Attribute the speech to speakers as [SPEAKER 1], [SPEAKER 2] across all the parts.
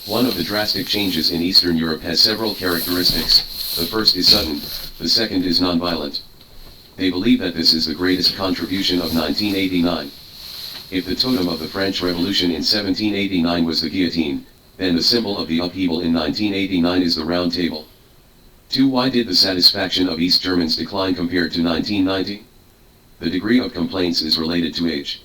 [SPEAKER 1] One of the drastic changes in Eastern Europe has several characteristics. The first is sudden, the second is nonviolent. They believe that this is the greatest contribution of 1989. If the totem of the French Revolution in 1789 was the guillotine, then the symbol of the upheaval in 1989 is the round table. 2. Why did the satisfaction of East Germans decline compared to 1990? The degree of complaints is related to age.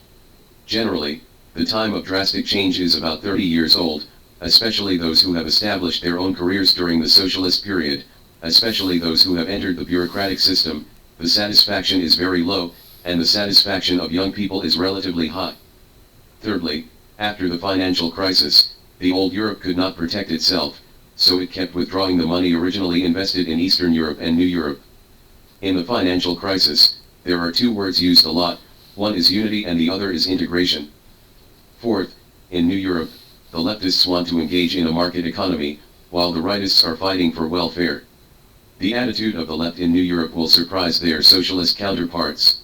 [SPEAKER 1] Generally, the time of drastic change is about 30 years old, especially those who have established their own careers during the socialist period, especially those who have entered the bureaucratic system. The satisfaction is very low, and the satisfaction of young people is relatively high. Thirdly, after the financial crisis, the old Europe could not protect itself, so it kept withdrawing the money originally invested in Eastern Europe and New Europe. In the financial crisis, there are two words used a lot, one is unity and the other is integration. Fourth, in New Europe, the leftists want to engage in a market economy, while the rightists are fighting for welfare. The attitude of the left in New Europe will surprise their socialist counterparts.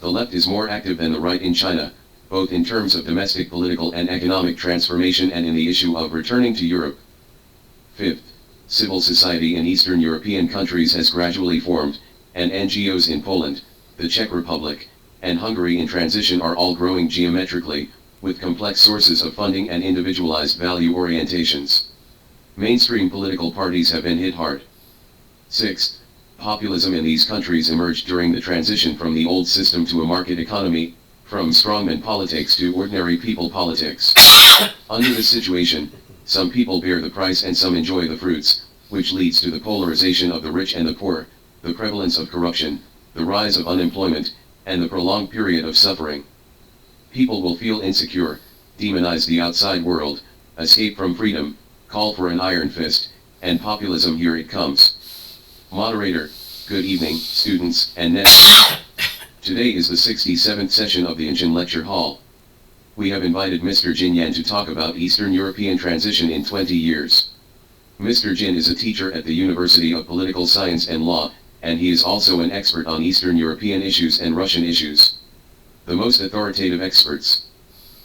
[SPEAKER 1] The left is more active than the right in China, both in terms of domestic political and economic transformation and in the issue of returning to Europe. Fifth, civil society in Eastern European countries has gradually formed, and NGOs in Poland, the Czech Republic, and Hungary in transition are all growing geometrically, with complex sources of funding and individualized value orientations. Mainstream political parties have been hit hard. 6. Populism in these countries emerged during the transition from the old system to a market economy, from strongman politics to ordinary people politics. Under this situation, some people bear the price and some enjoy the fruits, which leads to the polarization of the rich and the poor, the prevalence of corruption, the rise of unemployment, and the prolonged period of suffering. People will feel insecure, demonize the outside world, escape from freedom, call for an iron fist, and populism here it comes. Moderator, good evening, students and net. Today is the 67th session of the Engine Lecture Hall. We have invited Mr. Jin Yan to talk about Eastern European transition in 20 years. Mr. Jin is a teacher at the University of Political Science and Law, and he is also an expert on Eastern European issues and Russian issues. The most authoritative experts.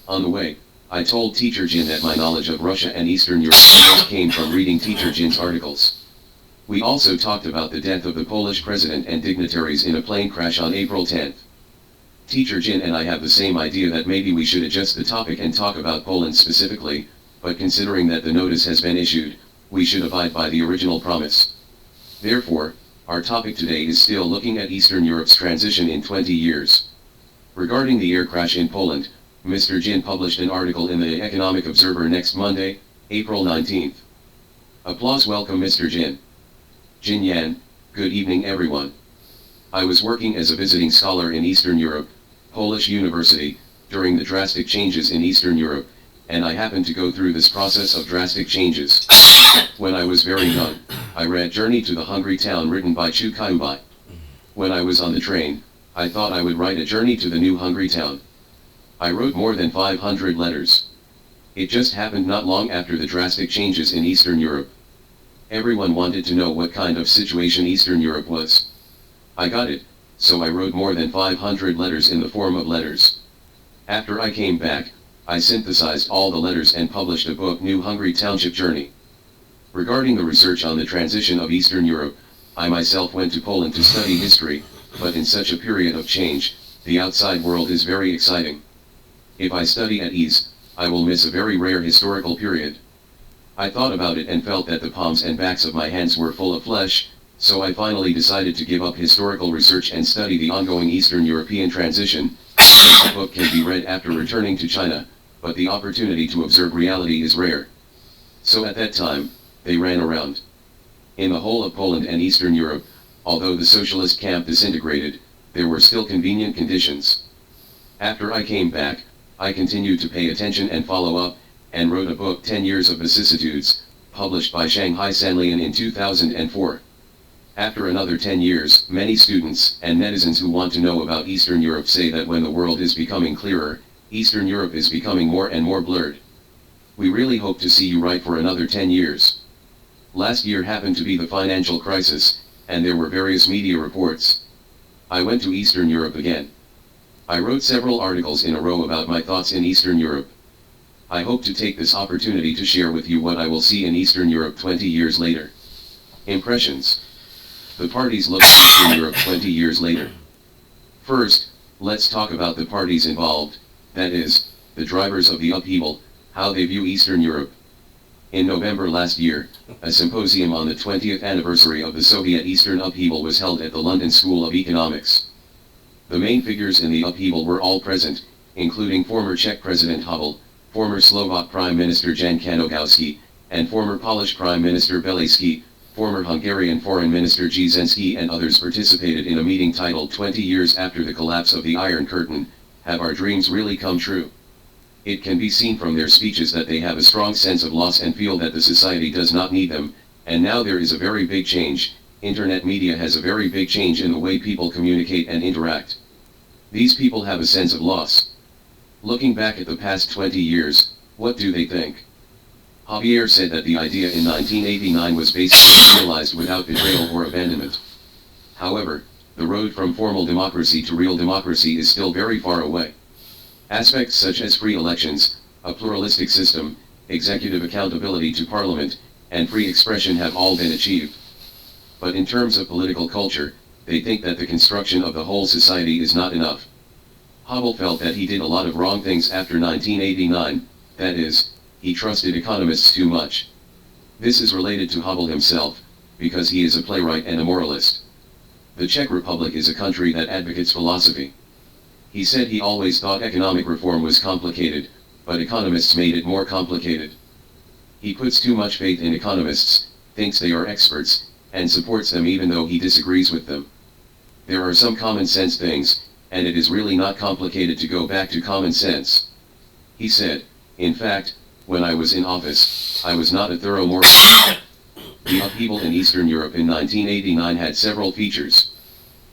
[SPEAKER 1] On the way, I told Teacher Jin that my knowledge of Russia and Eastern Europe came from reading Teacher Jin's articles. We also talked about the death of the Polish president and dignitaries in a plane crash on April 10th. Teacher Jin and I have the same idea that maybe we should adjust the topic and talk about Poland specifically, but considering that the notice has been issued, we should abide by the original promise. Therefore, our topic today is still looking at Eastern Europe's transition in 20 years. Regarding the air crash in Poland, Mr. Jin published an article in the Economic Observer next Monday, April 19th. Applause. Welcome Mr. Jin. Jin Yan, good evening everyone. I was working as a visiting scholar in Eastern Europe, Polish University, during the drastic changes in Eastern Europe, and I happened to go through this process of drastic changes. When I was very young, I read Journey to the Hungry Town written by Chu Kaiubai. When I was on the train, I thought I would write a journey to the new Hungry Town. I wrote more than 500 letters. It just happened not long after the drastic changes in Eastern Europe. Everyone wanted to know what kind of situation Eastern Europe was. I got it, so I wrote more than 500 letters in the form of letters. After I came back, I synthesized all the letters and published a book, New Hungry Township Journey. Regarding the research on the transition of Eastern Europe, I myself went to Poland to study history, but in such a period of change, the outside world is very exciting. If I study at ease, I will miss a very rare historical period. I thought about it and felt that the palms and backs of my hands were full of flesh, so I finally decided to give up historical research and study the ongoing Eastern European transition. The book can be read after returning to China, but the opportunity to observe reality is rare. So at that time, they ran around. In the whole of Poland and Eastern Europe, although the socialist camp disintegrated, there were still convenient conditions. After I came back, I continued to pay attention and follow up, and wrote a book, 10 Years of Vicissitudes, published by Shanghai Sanlian in 2004. After another 10 years, many students and netizens who want to know about Eastern Europe say that when the world is becoming clearer, Eastern Europe is becoming more and more blurred. We really hope to see you write for another 10 years. Last year happened to be the financial crisis, and there were various media reports. I went to Eastern Europe again. I wrote several articles in a row about my thoughts in Eastern Europe. I hope to take this opportunity to share with you what I will see in Eastern Europe 20 years later. Impressions. The parties look at Eastern Europe 20 years later. First, let's talk about the parties involved, that is, the drivers of the upheaval, how they view Eastern Europe. In November last year, a symposium on the 20th anniversary of the Soviet Eastern upheaval was held at the London School of Economics. The main figures in the upheaval were all present, including former Czech President Havel, former Slovak Prime Minister Jan Kanogowski, and former Polish Prime Minister Belayski. Former Hungarian Foreign Minister Brzezinski and others participated in a meeting titled 20 Years After the Collapse of the Iron Curtain, Have Our Dreams Really Come True? It can be seen from their speeches that they have a strong sense of loss and feel that the society does not need them, and now there is a very big change. Internet media has a very big change in the way people communicate and interact. These people have a sense of loss. Looking back at the past 20 years, what do they think? Javier said that the idea in 1989 was basically realized without betrayal or abandonment. However, the road from formal democracy to real democracy is still very far away. Aspects such as free elections, a pluralistic system, executive accountability to parliament, and free expression have all been achieved. But in terms of political culture, they think that the construction of the whole society is not enough. Havel felt that he did a lot of wrong things after 1989, that is, he trusted economists too much. This is related to Havel himself, because he is a playwright and a moralist. The Czech Republic is a country that advocates philosophy. He said he always thought economic reform was complicated, but economists made it more complicated. He puts too much faith in economists, thinks they are experts, and supports them even though he disagrees with them. There are some common sense things, and it is really not complicated to go back to common sense. He said, in fact, when I was in office, I was not a thorough moralist. The upheaval in Eastern Europe in 1989 had several features.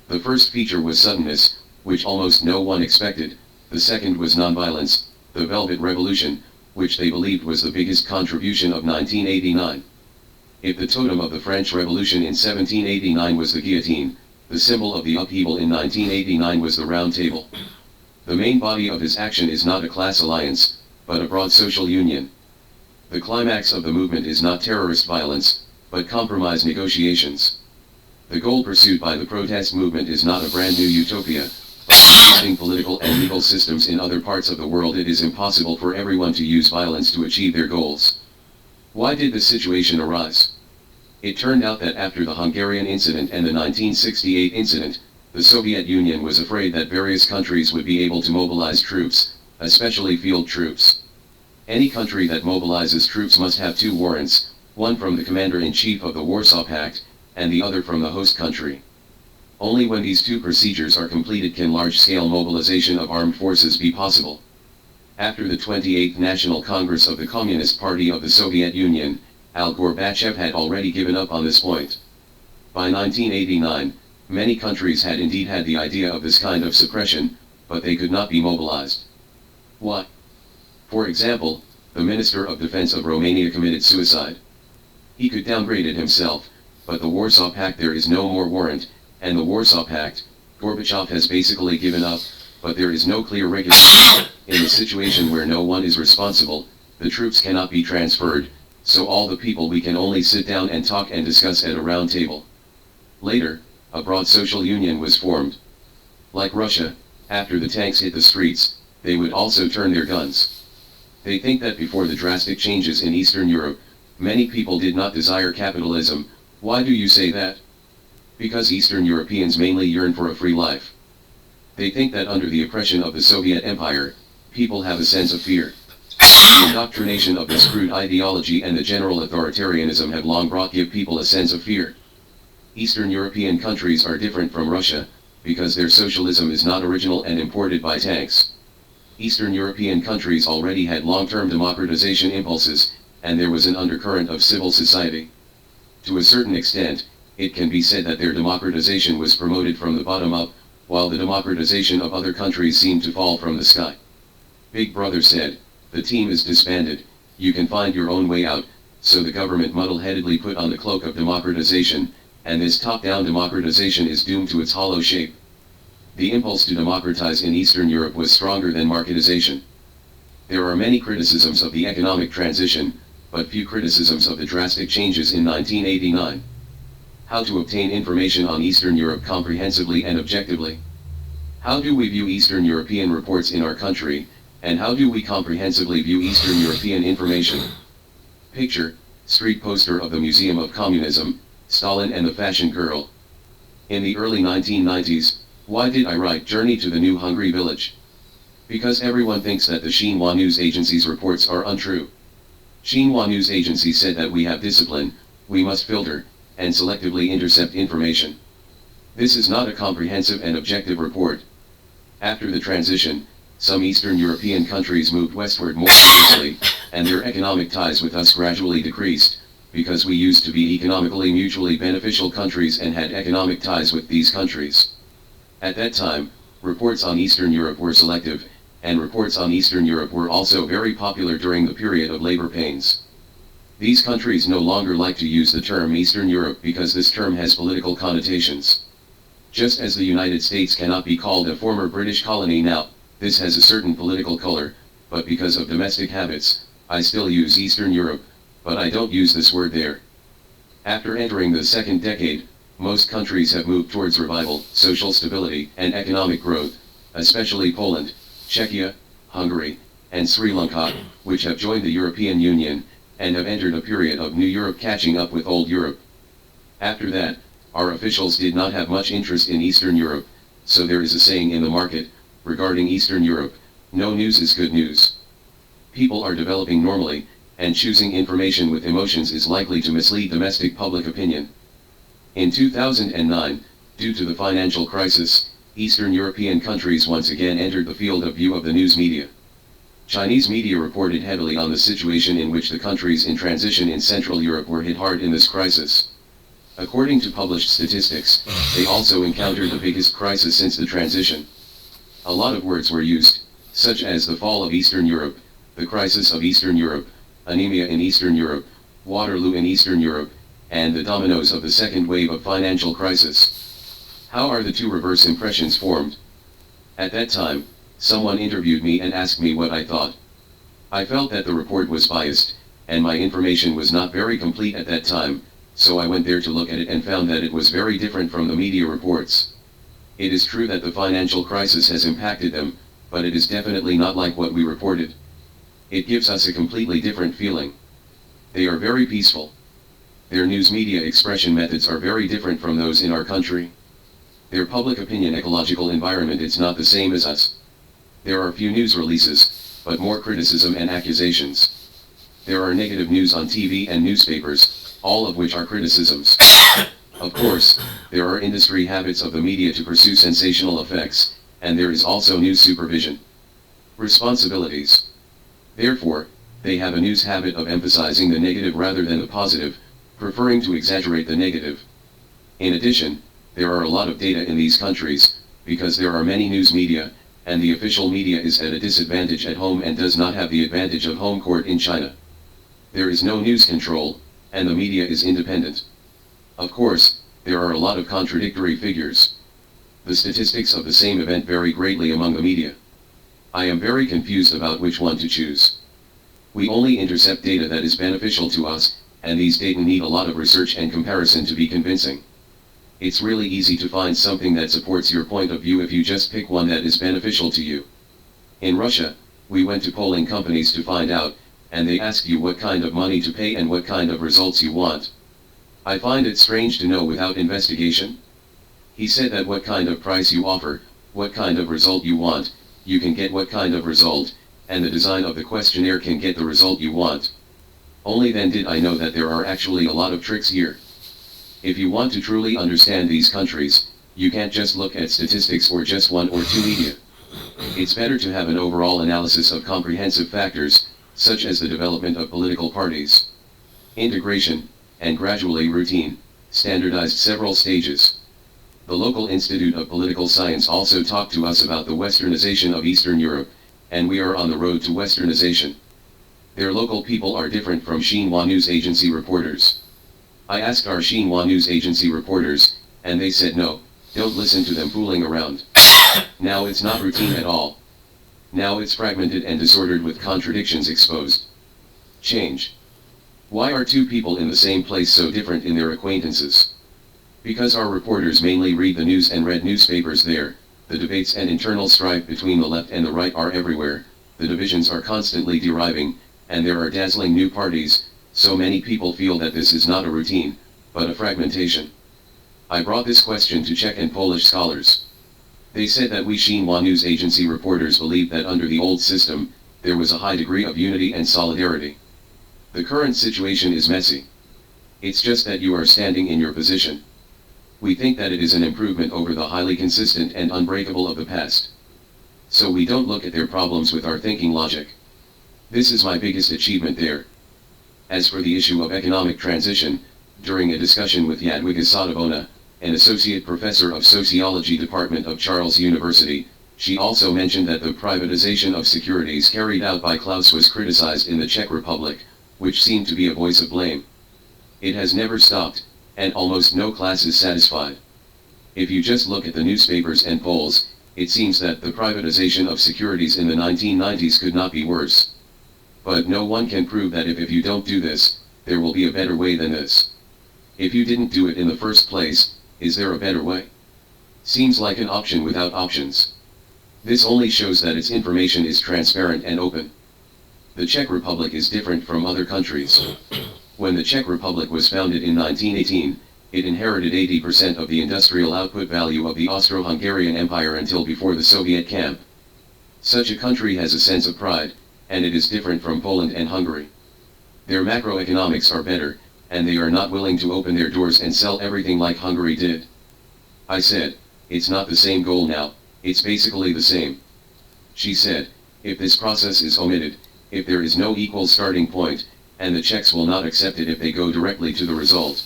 [SPEAKER 1] The first feature was suddenness, which almost no one expected. The second was nonviolence, the Velvet Revolution, which they believed was the biggest contribution of 1989. If the totem of the French Revolution in 1789 was the guillotine, the symbol of the upheaval in 1989 was the Round Table. The main body of his action is not a class alliance, but a broad social union. The climax of the movement is not terrorist violence, but compromise negotiations. The goal pursued by the protest movement is not a brand new utopia. By existing political and legal systems in other parts of the world, it is impossible for everyone to use violence to achieve their goals. Why did the situation arise? It turned out that after the Hungarian incident and the 1968 incident, the Soviet Union was afraid that various countries would be able to mobilize troops, especially field troops. Any country that mobilizes troops must have two warrants, one from the Commander-in-Chief of the Warsaw Pact, and the other from the host country. Only when these two procedures are completed can large-scale mobilization of armed forces be possible. After the 28th National Congress of the Communist Party of the Soviet Union, Al Gorbachev had already given up on this point. By 1989, many countries had indeed had the idea of this kind of suppression, but they could not be mobilized. Why? For example, the Minister of Defense of Romania committed suicide. He could downgrade it himself, but the Warsaw Pact, there is no more warrant, and the Warsaw Pact, Gorbachev has basically given up, but there is no clear regulation. In a situation where no one is responsible, the troops cannot be transferred, so all the people we can only sit down and talk and discuss at a round table. Later, a broad social union was formed. Like Russia, after the tanks hit the streets, they would also turn their guns. They think that before the drastic changes in Eastern Europe, many people did not desire capitalism. Why do you say that? Because Eastern Europeans mainly yearn for a free life. They think that under the oppression of the Soviet Empire, people have a sense of fear. The indoctrination of this crude ideology and the general authoritarianism have long brought give people a sense of fear. Eastern European countries are different from Russia, because their socialism is not original and imported by tanks. Eastern European countries already had long-term democratization impulses, and there was an undercurrent of civil society. To a certain extent, it can be said that their democratization was promoted from the bottom up, while the democratization of other countries seemed to fall from the sky. Big Brother said, "The team is disbanded, you can find your own way out," so the government muddle-headedly put on the cloak of democratization, and this top-down democratization is doomed to its hollow shape. The impulse to democratize in Eastern Europe was stronger than marketization. There are many criticisms of the economic transition, but few criticisms of the drastic changes in 1989. How to obtain information on Eastern Europe comprehensively and objectively? How do we view Eastern European reports in our country, and how do we comprehensively view Eastern European information? Picture, street poster of the Museum of Communism, Stalin and the Fashion Girl. In the early 1990s, why did I write Journey to the New Hungry Village? Because everyone thinks that the Xinhua News Agency's reports are untrue. Xinhua News Agency said that we have discipline, we must filter, and selectively intercept information. This is not a comprehensive and objective report. After the transition, some Eastern European countries moved westward more seriously, and their economic ties with us gradually decreased, because we used to be economically mutually beneficial countries and had economic ties with these countries. At that time, reports on Eastern Europe were selective, and reports on Eastern Europe were also very popular during the period of labor pains. These countries no longer like to use the term Eastern Europe because this term has political connotations. Just as the United States cannot be called a former British colony now, this has a certain political color, but because of domestic habits, I still use Eastern Europe, but I don't use this word there. After entering the second decade, most countries have moved towards revival, social stability, and economic growth, especially Poland, Czechia, Hungary, and Sri Lanka, which have joined the European Union, and have entered a period of New Europe catching up with Old Europe. After that, our officials did not have much interest in Eastern Europe, so there is a saying in the market, regarding Eastern Europe, no news is good news. People are developing normally, and choosing information with emotions is likely to mislead domestic public opinion. In 2009, due to the financial crisis, Eastern European countries once again entered the field of view of the news media. Chinese media reported heavily on the situation in which the countries in transition in Central Europe were hit hard in this crisis. According to published statistics, they also encountered the biggest crisis since the transition. A lot of words were used, such as the fall of Eastern Europe, the crisis of Eastern Europe, anemia in Eastern Europe, Waterloo in Eastern Europe, and the dominoes of the second wave of financial crisis. How are the two reverse impressions formed? At that time, someone interviewed me and asked me what I thought. I felt that the report was biased, and my information was not very complete at that time, so I went there to look at it and found that it was very different from the media reports. It is true that the financial crisis has impacted them, but it is definitely not like what we reported. It gives us a completely different feeling. They are very peaceful. Their news media expression methods are very different from those in our country. Their public opinion ecological environment is not the same as us. There are few news releases, but more criticism and accusations. There are negative news on TV and newspapers, all of which are criticisms. Of course, there are industry habits of the media to pursue sensational effects, and there is also news supervision. Responsibilities. Therefore, they have a news habit of emphasizing the negative rather than the positive, preferring to exaggerate the negative. In addition, there are a lot of data in these countries, because there are many news media, and the official media is at a disadvantage at home and does not have the advantage of home court in China. There is no news control, and the media is independent. Of course, there are a lot of contradictory figures. The statistics of the same event vary greatly among the media. I am very confused about which one to choose. We only intercept data that is beneficial to us, and these data need a lot of research and comparison to be convincing. It's really easy to find something that supports your point of view if you just pick one that is beneficial to you. In Russia, we went to polling companies to find out, and they asked you what kind of money to pay and what kind of results you want. I find it strange to know without investigation. He said that what kind of price you offer, what kind of result you want, you can get what kind of result, and the design of the questionnaire can get the result you want. Only then did I know that there are actually a lot of tricks here. If you want to truly understand these countries, you can't just look at statistics or just one or two media. It's better to have an overall analysis of comprehensive factors, such as the development of political parties, integration, and gradually routine, standardized several stages. The local Institute of Political Science also talked to us about the westernization of Eastern Europe, and we are on the road to westernization. Their local people are different from Xinhua News Agency reporters. I asked our Xinhua News Agency reporters, and they said no, don't listen to them fooling around. Now it's not routine at all. Now it's fragmented and disordered with contradictions exposed. Change. Why are two people in the same place so different in their acquaintances? Because our reporters mainly read the news and read newspapers there. The debates and internal strife between the left and the right are everywhere, the divisions are constantly deriving, and there are dazzling new parties, so many people feel that this is not a routine, but a fragmentation. I brought this question to Czech and Polish scholars. They said that we Xinhua news agency reporters believed that under the old system, there was a high degree of unity and solidarity. The current situation is messy. It's just that you are standing in your position. We think that it is an improvement over the highly consistent and unbreakable of the past. So we don't look at their problems with our thinking logic. This is my biggest achievement there. As for the issue of economic transition, during a discussion with Jadwiga Sadowona, an associate professor of sociology department of Charles University, she also mentioned that the privatization of securities carried out by Klaus was criticized in the Czech Republic, which seemed to be a voice of blame. It has never stopped, and almost no class is satisfied. If you just look at the newspapers and polls, it seems that the privatization of securities in the 1990s could not be worse. But no one can prove that if you don't do this, there will be a better way than this. If you didn't do it in the first place, is there a better way? Seems like an option without options. This only shows that its information is transparent and open. The Czech Republic is different from other countries. When the Czech Republic was founded in 1918, it inherited 80% of the industrial output value of the Austro-Hungarian Empire until before the Soviet camp. Such a country has a sense of pride, and it is different from Poland and Hungary. Their macroeconomics are better, and they are not willing to open their doors and sell everything like Hungary did. I said, it's not the same goal now, it's basically the same. She said, if this process is omitted, if there is no equal starting point, and the Czechs will not accept it if they go directly to the result.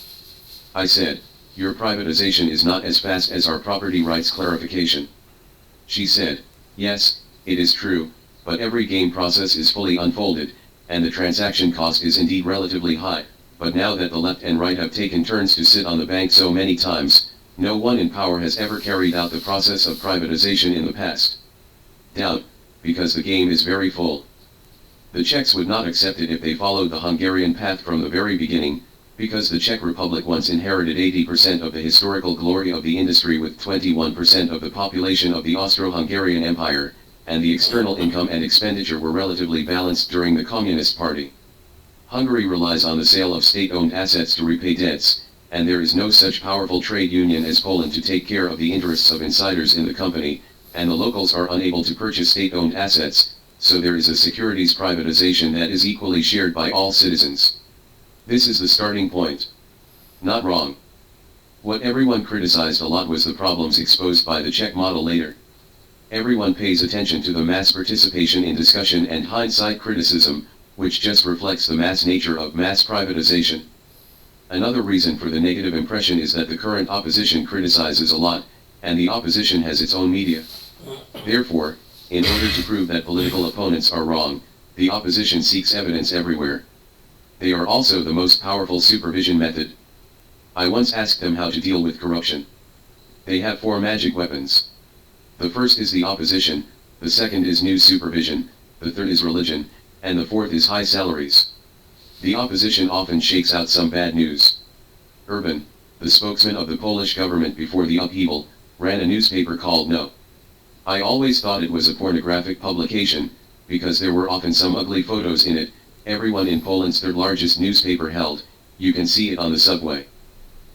[SPEAKER 1] I said, your privatization is not as fast as our property rights clarification. She said, yes, it is true, but every game process is fully unfolded, and the transaction cost is indeed relatively high, but now that the left and right have taken turns to sit on the bank so many times, no one in power has ever carried out the process of privatization in the past. Doubt, because the game is very full. The Czechs would not accept it if they followed the Hungarian path from the very beginning, because the Czech Republic once inherited 80% of the historical glory of the industry with 21% of the population of the Austro-Hungarian Empire, and the external income and expenditure were relatively balanced during the Communist Party. Hungary relies on the sale of state-owned assets to repay debts, and there is no such powerful trade union as Poland to take care of the interests of insiders in the company, and the locals are unable to purchase state-owned assets, so there is a securities privatization that is equally shared by all citizens. This is the starting point. Not wrong. What everyone criticized a lot was the problems exposed by the Czech model later. Everyone pays attention to the mass participation in discussion and hindsight criticism, which just reflects the mass nature of mass privatization. Another reason for the negative impression is that the current opposition criticizes a lot, and the opposition has its own media. Therefore, in order to prove that political opponents are wrong, the opposition seeks evidence everywhere. They are also the most powerful supervision method. I once asked them how to deal with corruption. They have 4 magic weapons. The first is the opposition, the second is news supervision, the third is religion, and the fourth is high salaries. The opposition often shakes out some bad news. Urban, the spokesman of the Polish government before the upheaval, ran a newspaper called No. I always thought it was a pornographic publication, because there were often some ugly photos in it. Everyone in Poland's third largest newspaper held, you can see it on the subway.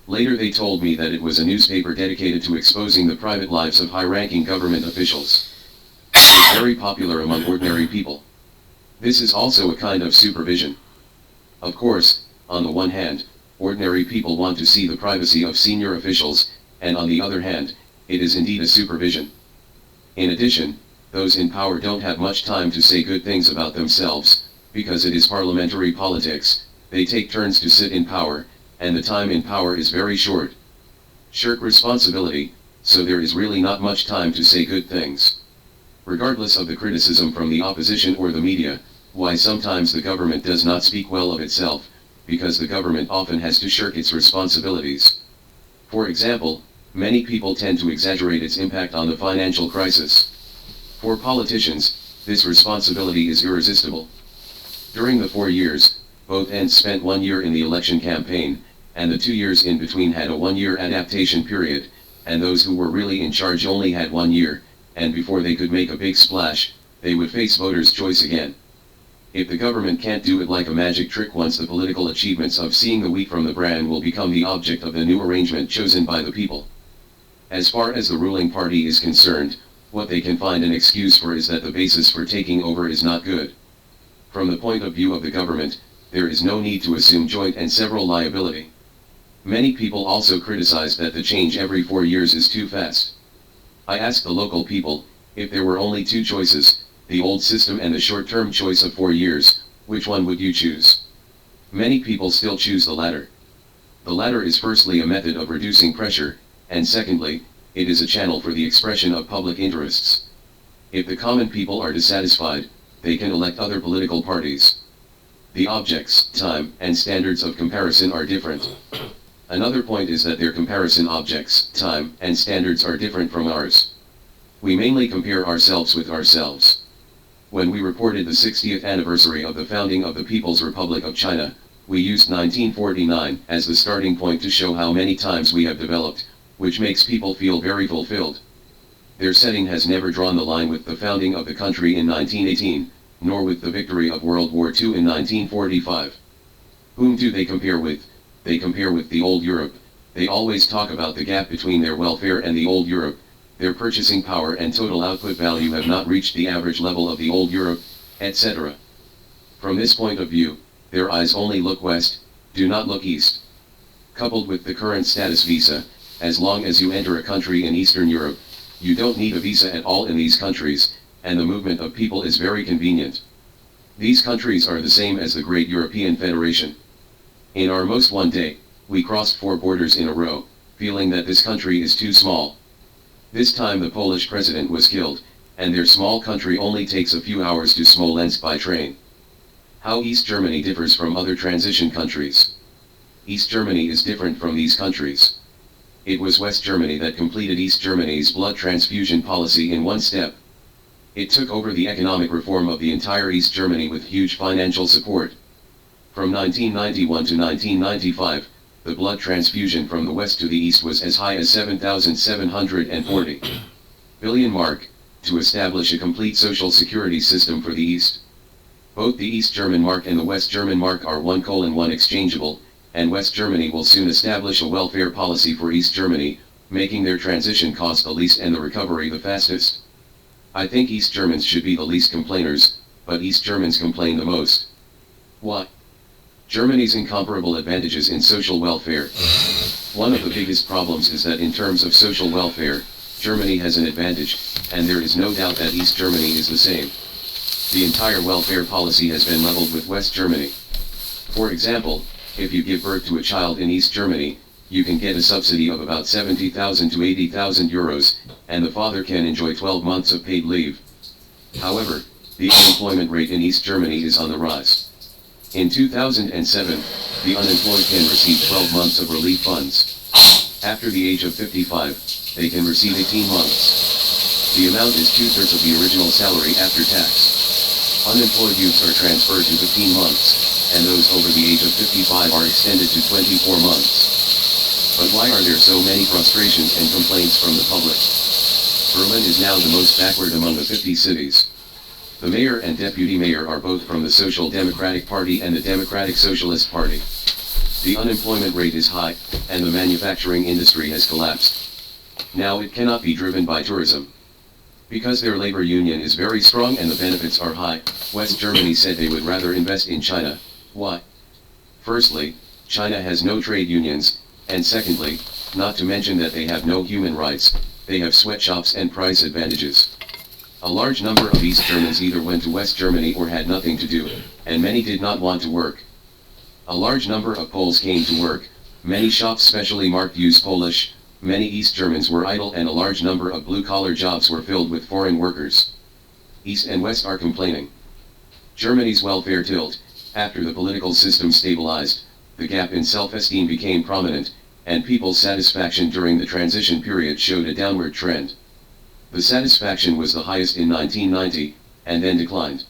[SPEAKER 1] Later they told me that it was a newspaper dedicated to exposing the private lives of high-ranking government officials. It was very popular among ordinary people. This is also a kind of supervision. Of course, on the one hand, ordinary people want to see the privacy of senior officials, and on the other hand, it is indeed a supervision. In addition, those in power don't have much time to say good things about themselves, because it is parliamentary politics, they take turns to sit in power, and the time in power is very short. Shirk responsibility, so there is really not much time to say good things. Regardless of the criticism from the opposition or the media, why sometimes the government does not speak well of itself, because the government often has to shirk its responsibilities. For example, many people tend to exaggerate its impact on the financial crisis. For politicians, This responsibility is irresistible. During the 4 years, both ends spent 1 year in the election campaign, and the 2 years in between had a 1-year adaptation period, and those who were really in charge only had 1 year, and before they could make a big splash, they would face voters' choice again. If the government can't do it like a magic trick once, the political achievements of seeing the wheat from the bran will become the object of the new arrangement chosen by the people. As far as the ruling party is concerned, what they can find an excuse for is that the basis for taking over is not good. From the point of view of the government, there is no need to assume joint and several liability. Many people also criticize that the change every 4 years is too fast. I asked the local people, if there were only 2 choices, the old system and the short-term choice of 4 years, which one would you choose? Many people still choose the latter. The latter is firstly a method of reducing pressure, and secondly, it is a channel for the expression of public interests. If the common people are dissatisfied, they can elect other political parties. The objects, time, and standards of comparison are different. Another point is that their comparison objects, time, and standards are different from ours. We mainly compare ourselves with ourselves. When we reported the 60th anniversary of the founding of the People's Republic of China, we used 1949 as the starting point to show how many times we have developed, which makes people feel very fulfilled. Their setting has never drawn the line with the founding of the country in 1918, nor with the victory of World War II in 1945. Whom do they compare with? They compare with the old Europe. They always talk about the gap between their welfare and the old Europe. Their purchasing power and total output value have not reached the average level of the old Europe, etc. From this point of view, their eyes only look west, do not look east. Coupled with the current status visa, as long as you enter a country in Eastern Europe, you don't need a visa at all in these countries, and the movement of people is very convenient. These countries are the same as the Great European Federation. In our most one day, we crossed 4 borders in a row, feeling that this country is too small. This time the Polish president was killed, and their small country only takes a few hours to Smolensk by train. How East Germany differs from other transition countries. East Germany is different from these countries. It was West Germany that completed East Germany's blood transfusion policy in one step. It took over the economic reform of the entire East Germany with huge financial support. From 1991 to 1995, the blood transfusion from the west to the east was as high as 7,740 billion mark, to establish a complete social security system for the East. Both the East German mark and the West German mark are 1:1 exchangeable, and West Germany will soon establish a welfare policy for East Germany, making their transition cost the least and the recovery the fastest. I think East Germans should be the least complainers, but East Germans complain the most. Why? Germany's incomparable advantages in social welfare. One of the biggest problems is that in terms of social welfare, Germany has an advantage, and there is no doubt that East Germany is the same. The entire welfare policy has been leveled with West Germany. For example, if you give birth to a child in East Germany, you can get a subsidy of about 70,000 to 80,000 euros, and the father can enjoy 12 months of paid leave. However, the unemployment rate in East Germany is on the rise. In 2007, the unemployed can receive 12 months of relief funds. After the age of 55, they can receive 18 months. The amount is 2/3 of the original salary after tax. Unemployed youths are transferred to 15 months, and those over the age of 55 are extended to 24 months. But why are there so many frustrations and complaints from the public? Berlin is now the most backward among the 50 cities. The mayor and deputy mayor are both from the Social Democratic Party and the Democratic Socialist Party. The unemployment rate is high, and the manufacturing industry has collapsed. Now it cannot be driven by tourism. Because their labor union is very strong and the benefits are high, West Germany said they would rather invest in China. Why? Firstly, China has no trade unions, and secondly, not to mention that they have no human rights, they have sweatshops and price advantages. A large number of East Germans either went to West Germany or had nothing to do, and many did not want to work. A large number of Poles came to work, many shops specially marked use Polish, many East Germans were idle and a large number of blue-collar jobs were filled with foreign workers. East and West are complaining. Germany's welfare tilt, after the political system stabilized, the gap in self-esteem became prominent, and people's satisfaction during the transition period showed a downward trend. The satisfaction was the highest in 1990, and then declined.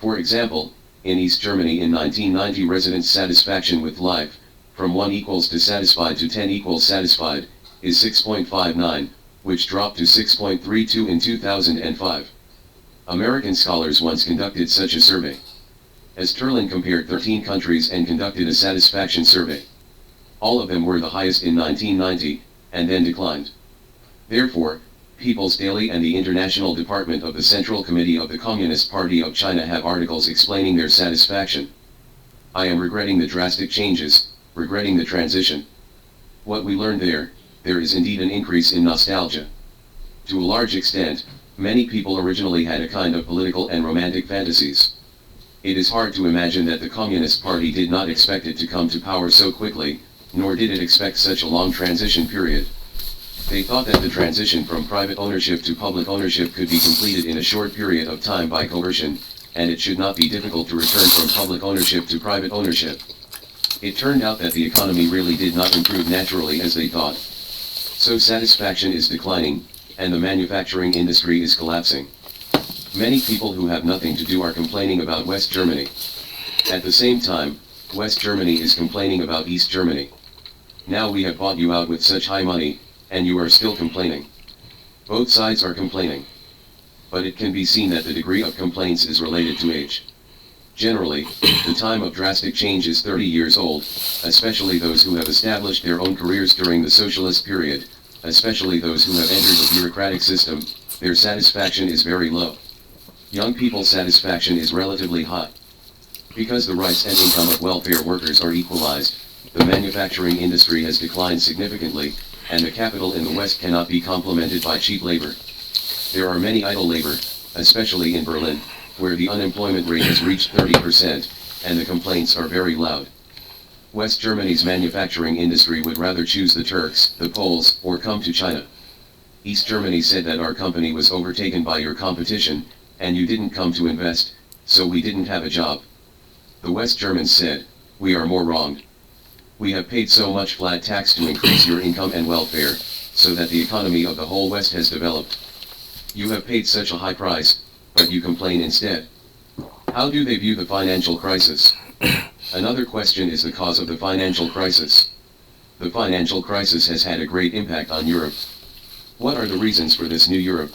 [SPEAKER 1] For example, in East Germany in 1990 residents' satisfaction with life, from 1 equals to satisfied to 10 equals satisfied, is 6.59, which dropped to 6.32 in 2005. American scholars once conducted such a survey. Esterlin compared 13 countries and conducted a satisfaction survey. All of them were the highest in 1990, and then declined. Therefore, People's Daily and the International Department of the Central Committee of the Communist Party of China have articles explaining their satisfaction. I am regretting the drastic changes, regretting the transition. What we learned there is indeed an increase in nostalgia. To a large extent, many people originally had a kind of political and romantic fantasies. It is hard to imagine that the Communist Party did not expect it to come to power so quickly, nor did it expect such a long transition period. They thought that the transition from private ownership to public ownership could be completed in a short period of time by coercion, and it should not be difficult to return from public ownership to private ownership. It turned out that the economy really did not improve naturally as they thought. So satisfaction is declining, and the manufacturing industry is collapsing. Many people who have nothing to do are complaining about West Germany. At the same time, West Germany is complaining about East Germany. Now we have bought you out with such high money, and you are still complaining. Both sides are complaining. But it can be seen that the degree of complaints is related to age. Generally, the time of drastic change is 30 years old, especially those who have established their own careers during the socialist period, especially those who have entered the bureaucratic system, their satisfaction is very low. Young people's satisfaction is relatively high. Because the rights and income of welfare workers are equalized, the manufacturing industry has declined significantly, and the capital in the West cannot be complemented by cheap labor. There are many idle labor, especially in Berlin, where the unemployment rate has reached 30%, and the complaints are very loud. West Germany's manufacturing industry would rather choose the Turks, the Poles, or come to China. East Germany said that our company was overtaken by your competition, and you didn't come to invest, so we didn't have a job. The West Germans said, we are more wronged. We have paid so much flat tax to increase your income and welfare, so that the economy of the whole West has developed. You have paid such a high price, but you complain instead. How do they view the financial crisis? Another question is the cause of the financial crisis. The financial crisis has had a great impact on Europe. What are the reasons for this new Europe?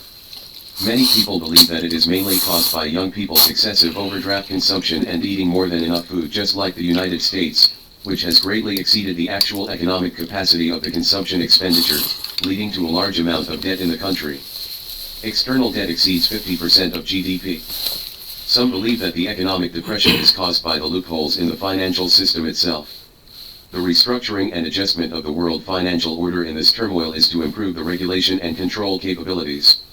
[SPEAKER 1] Many people believe that it is mainly caused by young people's excessive overdraft consumption and eating more than enough food, just like the United States, which has greatly exceeded the actual economic capacity of the consumption expenditure, leading to a large amount of debt in the country. External debt exceeds 50% of GDP. Some believe that the economic depression is caused by the loopholes in the financial system itself. The restructuring and adjustment of the world financial order in this turmoil is to improve the regulation and control capabilities.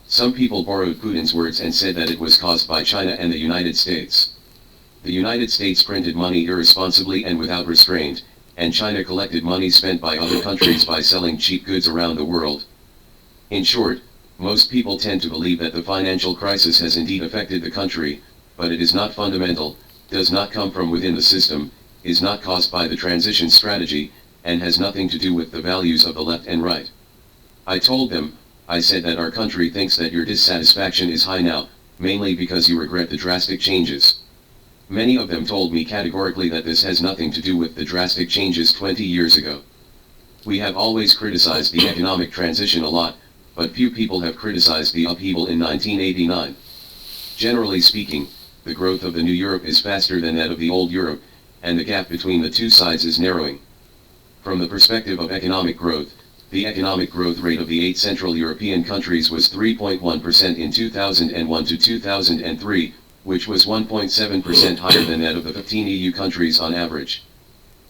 [SPEAKER 1] Some people borrowed Putin's words and said that it was caused by China and the United States. The United States printed money irresponsibly and without restraint, and China collected money spent by other countries by selling cheap goods around the world. In short, most people tend to believe that the financial crisis has indeed affected the country, but it is not fundamental, does not come from within the system, is not caused by the transition strategy, and has nothing to do with the values of the left and right. I told them, I said that our country thinks that your dissatisfaction is high now, mainly because you regret the drastic changes. Many of them told me categorically that this has nothing to do with the drastic changes 20 years ago. We have always criticized the economic transition a lot, but few people have criticized the upheaval in 1989. Generally speaking, the growth of the new Europe is faster than that of the old Europe, and the gap between the two sides is narrowing. From the perspective of economic growth, the economic growth rate of the 8 Central European countries was 3.1% in 2001 to 2003, which was 1.7% higher than that of the 15 EU countries on average.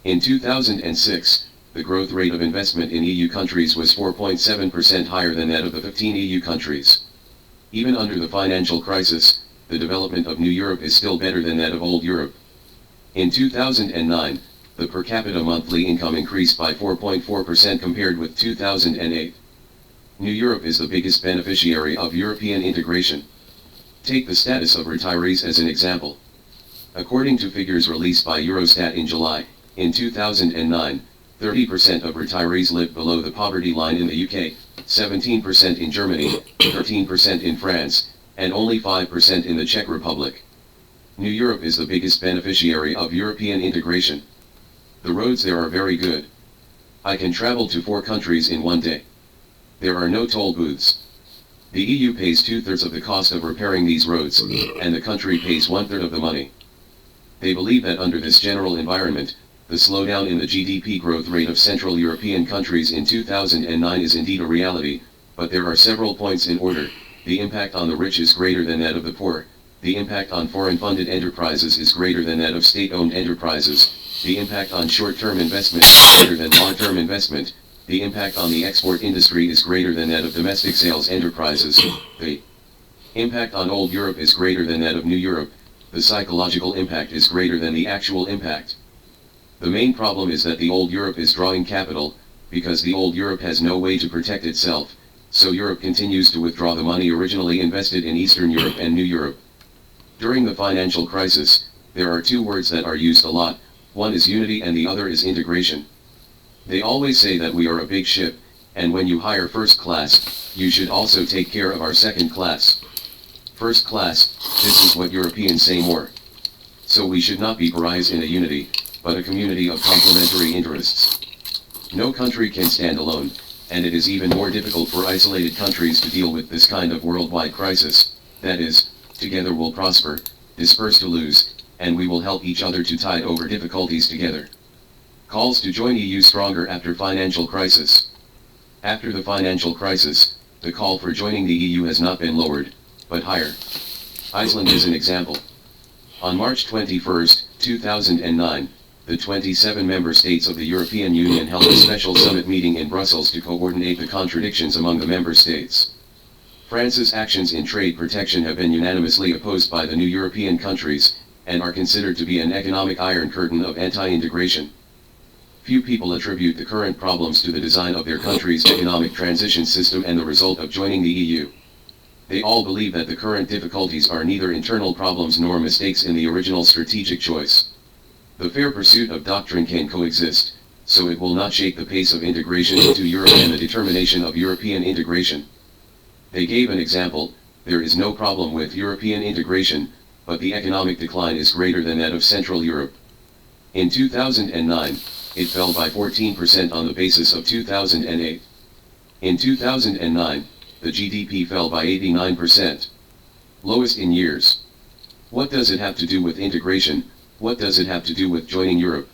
[SPEAKER 1] In 2006, the growth rate of investment in EU countries was 4.7% higher than that of the 15 EU countries. Even under the financial crisis, the development of New Europe is still better than that of Old Europe. In 2009, the per capita monthly income increased by 4.4% compared with 2008. New Europe is the biggest beneficiary of European integration. Take the status of retirees as an example. According to figures released by Eurostat in July, in 2009, 30% of retirees lived below the poverty line in the UK, 17% in Germany, 13% in France, and only 5% in the Czech Republic. New Europe is the biggest beneficiary of European integration. The roads there are very good. I can travel to 4 countries in one day. There are no toll booths. The EU pays 2/3 of the cost of repairing these roads, and the country pays 1/3 of the money. They believe that under this general environment, the slowdown in the GDP growth rate of Central European countries in 2009 is indeed a reality, but there are several points in order. The impact on the rich is greater than that of the poor. The impact on foreign-funded enterprises is greater than that of state-owned enterprises. The impact on short-term investment is greater than long-term investment. The impact on the export industry is greater than that of domestic sales enterprises. The impact on old Europe is greater than that of new Europe. The psychological impact is greater than the actual impact. The main problem is that the old Europe is drawing capital, because the old Europe has no way to protect itself, so Europe continues to withdraw the money originally invested in Eastern Europe and New Europe. During the financial crisis, there are 2 words that are used a lot. One is unity and the other is integration. They always say that we are a big ship, and when you hire first class, you should also take care of our second class. First class, this is what Europeans say more. So we should not be pariahs in a unity, but a community of complementary interests. No country can stand alone, and it is even more difficult for isolated countries to deal with this kind of worldwide crisis. That is, together we'll prosper, disperse to lose, and we will help each other to tide over difficulties together. Calls to join EU stronger after financial crisis. After the financial crisis, the call for joining the EU has not been lowered, but higher. Iceland is an example. On March 21, 2009, the 27 member states of the European Union held a special summit meeting in Brussels to coordinate the contradictions among the member states. France's actions in trade protection have been unanimously opposed by the new European countries, and are considered to be an economic iron curtain of anti-integration. Few people attribute the current problems to the design of their country's economic transition system and the result of joining the EU. They all believe that the current difficulties are neither internal problems nor mistakes in the original strategic choice. The fair pursuit of doctrine can coexist, so it will not shake the pace of integration into Europe and the determination of European integration. They gave an example: there is no problem with European integration, but the economic decline is greater than that of Central Europe. In 2009, it fell by 14% on the basis of 2008. In 2009, the GDP fell by 89%. Lowest in years. What does it have to do with integration? What does it have to do with joining Europe?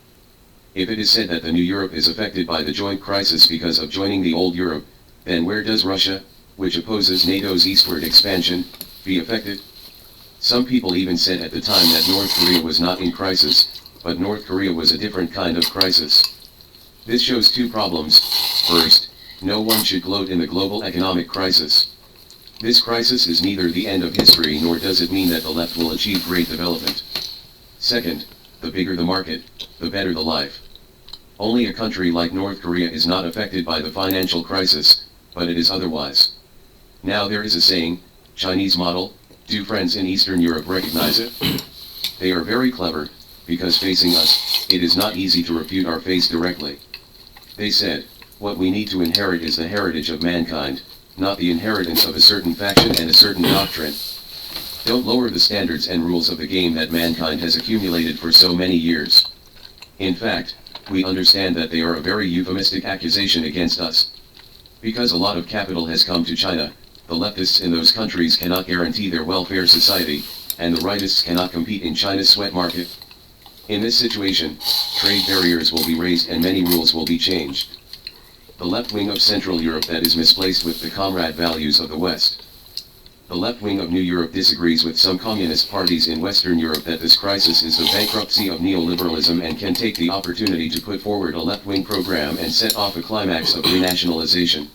[SPEAKER 1] If it is said that the new Europe is affected by the joint crisis because of joining the old Europe, then where does Russia, which opposes NATO's eastward expansion, be affected? Some people even said at the time that North Korea was not in crisis, but North Korea was a different kind of crisis. This shows 2 problems. First, no one should gloat in the global economic crisis. This crisis is neither the end of history nor does it mean that the left will achieve great development. Second, the bigger the market, the better the life. Only a country like North Korea is not affected by the financial crisis, but it is otherwise. Now there is a saying, Chinese model. Do friends in Eastern Europe recognize it? They are very clever, because facing us, it is not easy to refute our face directly. They said, what we need to inherit is the heritage of mankind, not the inheritance of a certain faction and a certain doctrine. Don't lower the standards and rules of the game that mankind has accumulated for so many years. In fact, we understand that they are a very euphemistic accusation against us. Because a lot of capital has come to China, the leftists in those countries cannot guarantee their welfare society, and the rightists cannot compete in China's sweat market. In this situation, trade barriers will be raised and many rules will be changed. The left wing of Central Europe that is misplaced with the comrade values of the West. The left wing of New Europe disagrees with some communist parties in Western Europe that this crisis is the bankruptcy of neoliberalism and can take the opportunity to put forward a left-wing program and set off a climax of renationalization.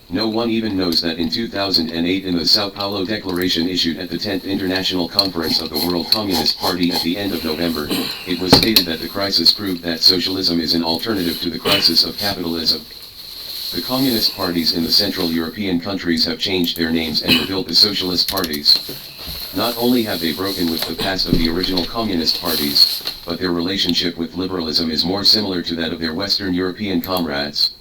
[SPEAKER 1] No one even knows that in 2008 in the São Paulo Declaration issued at the 10th International Conference of the World Communist Party at the end of November, it was stated that the crisis proved that socialism is an alternative to the crisis of capitalism. The communist parties in the Central European countries have changed their names and rebuilt the socialist parties. Not only have they broken with the past of the original communist parties, but their relationship with liberalism is more similar to that of their Western European comrades.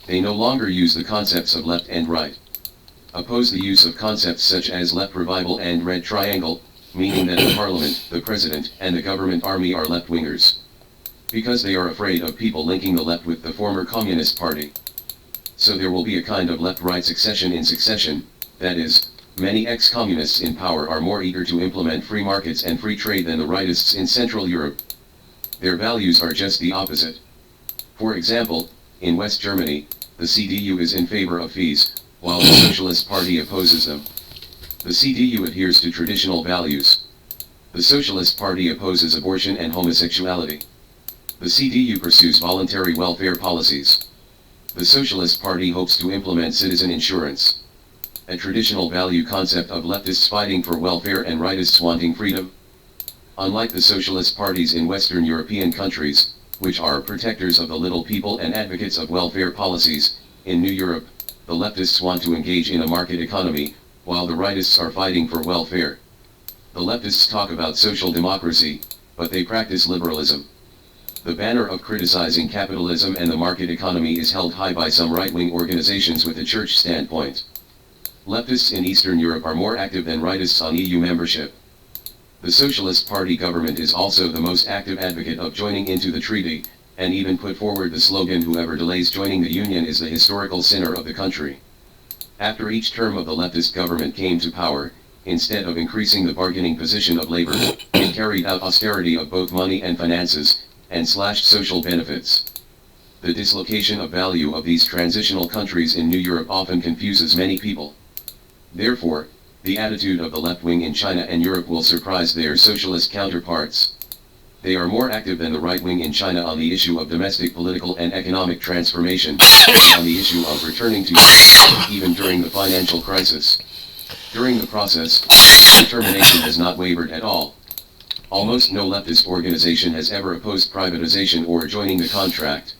[SPEAKER 1] They no longer use the concepts of left and right. oppose the use of concepts such as left revival and red triangle, meaning that the parliament, the president, and the government army are left-wingers. Because they are afraid of people linking the left with the former Communist Party. So there will be a kind of left-right succession in succession, that is, many ex-communists in power are more eager to implement free markets and free trade than the rightists in Central Europe. Their values are just the opposite. For example, in West Germany, the CDU is in favor of fees, while the Socialist Party opposes them. The CDU adheres to traditional values. The Socialist Party opposes abortion and homosexuality. The CDU pursues voluntary welfare policies. The Socialist Party hopes to implement citizen insurance. A traditional value concept of leftists fighting for welfare and rightists wanting freedom. Unlike the socialist parties in Western European countries, which are protectors of the little people and advocates of welfare policies, in New Europe, the leftists want to engage in a market economy, while the rightists are fighting for welfare. The leftists talk about social democracy, but they practice liberalism. The banner of criticizing capitalism and the market economy is held high by some right-wing organizations with a church standpoint. Leftists in Eastern Europe are more active than rightists on EU membership. The Socialist Party government is also the most active advocate of joining into the treaty, and even put forward the slogan "Whoever delays joining the Union is the historical sinner of the country." After each term of the leftist government came to power, instead of increasing the bargaining position of labor, it carried out austerity of both money and finances, and slashed social benefits. The dislocation of value of these transitional countries in New Europe often confuses many people. Therefore, the attitude of the left wing in China and Europe will surprise their socialist counterparts. They are more active than the right wing in China on the issue of domestic political and economic transformation, and on the issue of returning to even during the financial crisis. During the process, determination has not wavered at all. Almost no leftist organization has ever opposed privatization or joining the contract.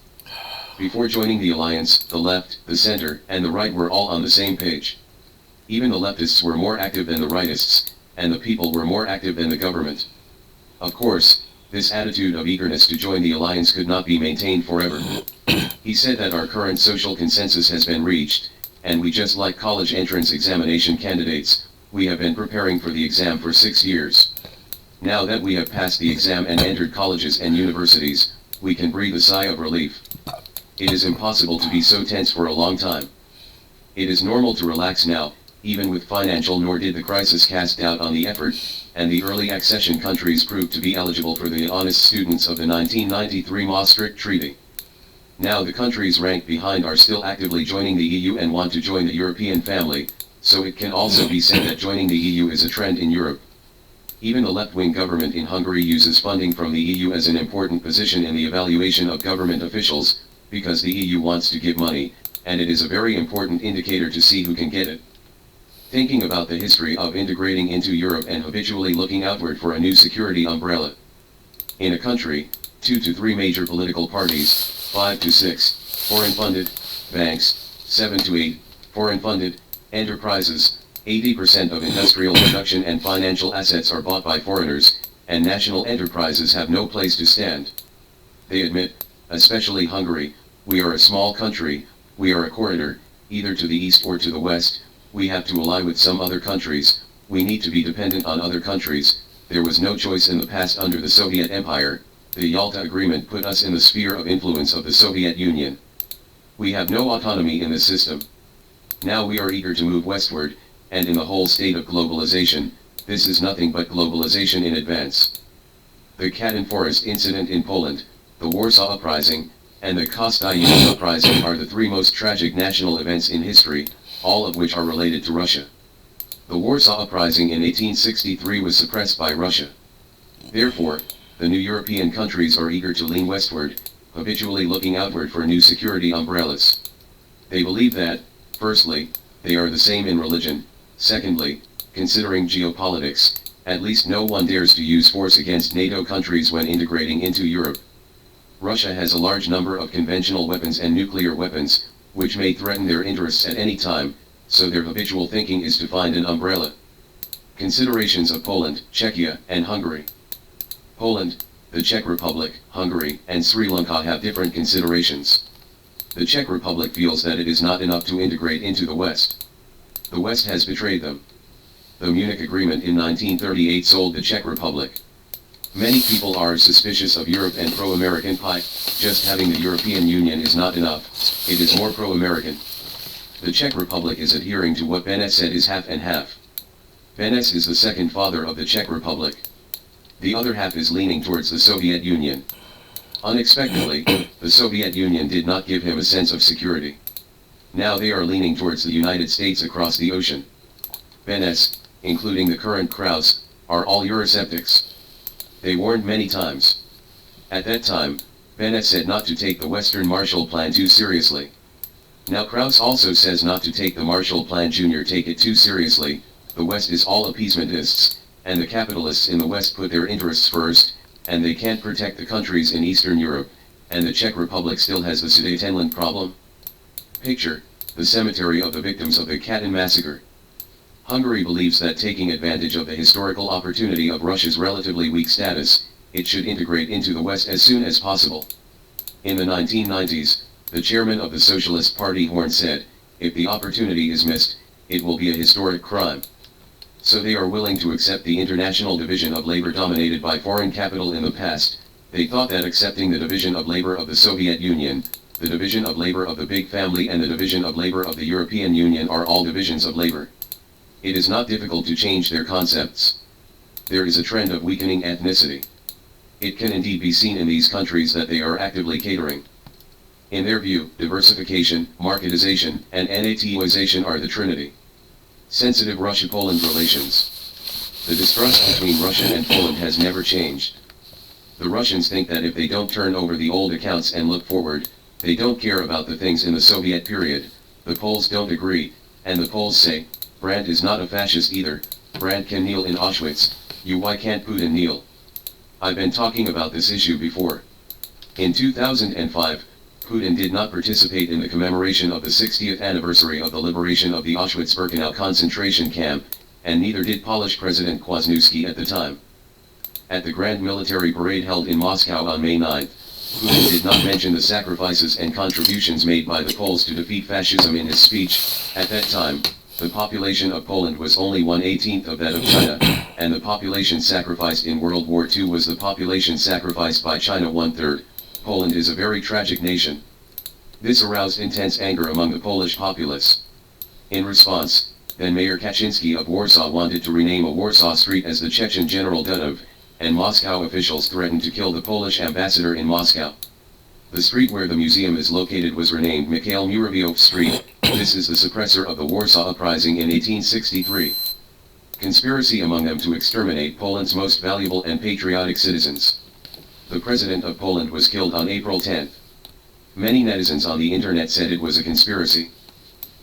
[SPEAKER 1] Before joining the alliance, the left, the center, and the right were all on the same page. Even the leftists were more active than the rightists, and the people were more active than the government. Of course, this attitude of eagerness to join the alliance could not be maintained forever. He said that our current social consensus has been reached, and we just like college entrance examination candidates, we have been preparing for the exam for 6 years. Now that we have passed the exam and entered colleges and universities, we can breathe a sigh of relief. It is impossible to be so tense for a long time. It is normal to relax now, even with financial, nor did the crisis cast doubt on the effort, and the early accession countries proved to be eligible for the honest students of the 1993 Maastricht Treaty. Now the countries ranked behind are still actively joining the EU and want to join the European family, so it can also be said that joining the EU is a trend in Europe. Even the left-wing government in Hungary uses funding from the EU as an important position in the evaluation of government officials, because the EU wants to give money, and it is a very important indicator to see who can get it. Thinking about the history of integrating into Europe and habitually looking outward for a new security umbrella. In a country, 2 to 3 major political parties, 5 to 6, foreign-funded, banks, 7 to 8, foreign-funded, enterprises, 80% of industrial production and financial assets are bought by foreigners, and national enterprises have no place to stand. They admit, especially Hungary, we are a small country, we are a corridor, either to the east or to the west, we have to ally with some other countries, we need to be dependent on other countries, there was no choice in the past under the Soviet Empire, the Yalta Agreement put us in the sphere of influence of the Soviet Union. We have no autonomy in the system. Now we are eager to move westward, and in the whole state of globalization, this is nothing but globalization in advance. The Katyn Forest incident in Poland, the Warsaw Uprising, and the Kostyuszyn Uprising are the 3 most tragic national events in history, all of which are related to Russia. The Warsaw Uprising in 1863 was suppressed by Russia. Therefore, the new European countries are eager to lean westward, habitually looking outward for new security umbrellas. They believe that, firstly, they are the same in religion, secondly, considering geopolitics, at least no one dares to use force against NATO countries when integrating into Europe. Russia has a large number of conventional weapons and nuclear weapons, which may threaten their interests at any time, so their habitual thinking is to find an umbrella. Considerations of Poland, Czechia, and Hungary. Poland, the Czech Republic, Hungary, and Sri Lanka have different considerations. The Czech Republic feels that it is not enough to integrate into the West. The West has betrayed them. The Munich Agreement in 1938 sold the Czech Republic. Many people are suspicious of Europe and pro-American pie. Just having the European Union is not enough. It is more pro-American. The Czech Republic is adhering to what Beneš said is half and half. Beneš is the second father of the Czech Republic. The other half is leaning towards the Soviet Union. Unexpectedly, the Soviet Union did not give him a sense of security. Now they are leaning towards the United States across the ocean. Beneš, including the current Kraus, are all Eurosceptics. They warned many times. At that time, Beneš said not to take the Western Marshall Plan too seriously. Now Kraus also says not to take the Marshall Plan Jr. take it too seriously. The West is all appeasementists, and the capitalists in the West put their interests first, and they can't protect the countries in Eastern Europe, and the Czech Republic still has the Sudetenland problem. Picture, the cemetery of the victims of the Katyn massacre. Hungary believes that taking advantage of the historical opportunity of Russia's relatively weak status, it should integrate into the West as soon as possible. In the 1990s, the chairman of the Socialist Party Horn said, if the opportunity is missed, it will be a historic crime. So they are willing to accept the international division of labor dominated by foreign capital in the past. They thought that accepting the division of labor of the Soviet Union, the division of labor of the Big Family and the division of labor of the European Union are all divisions of labor. It is not difficult to change their concepts. There is a trend of weakening ethnicity. It can indeed be seen in these countries that they are actively catering. In their view, diversification, marketization, and NATOization are the trinity. Sensitive Russia-Poland relations. The distrust between Russia and Poland has never changed. The Russians think that if they don't turn over the old accounts and look forward, they don't care about the things in the Soviet period. The Poles don't agree, and the Poles say, Brandt is not a fascist either. Brandt can kneel in Auschwitz. Why can't Putin kneel? I've been talking about this issue before. In 2005, Putin did not participate in the commemoration of the 60th anniversary of the liberation of the Auschwitz-Birkenau concentration camp, and neither did Polish President Kwasniewski at the time. At the Grand Military Parade held in Moscow on May 9, Putin did not mention the sacrifices and contributions made by the Poles to defeat fascism in his speech. At that time, the population of Poland was only 1/18 of that of China, and the population sacrificed in World War II was the population sacrificed by China 1/3. Poland is a very tragic nation. This aroused intense anger among the Polish populace. In response, then Mayor Kaczynski of Warsaw wanted to rename a Warsaw street as the Chechen General Dunov, and Moscow officials threatened to kill the Polish ambassador in Moscow. The street where the museum is located was renamed Mikhail Muravyov Street. This is the suppressor of the Warsaw Uprising in 1863. Conspiracy among them to exterminate Poland's most valuable and patriotic citizens. The president of Poland was killed on April 10. Many netizens on the internet said it was a conspiracy.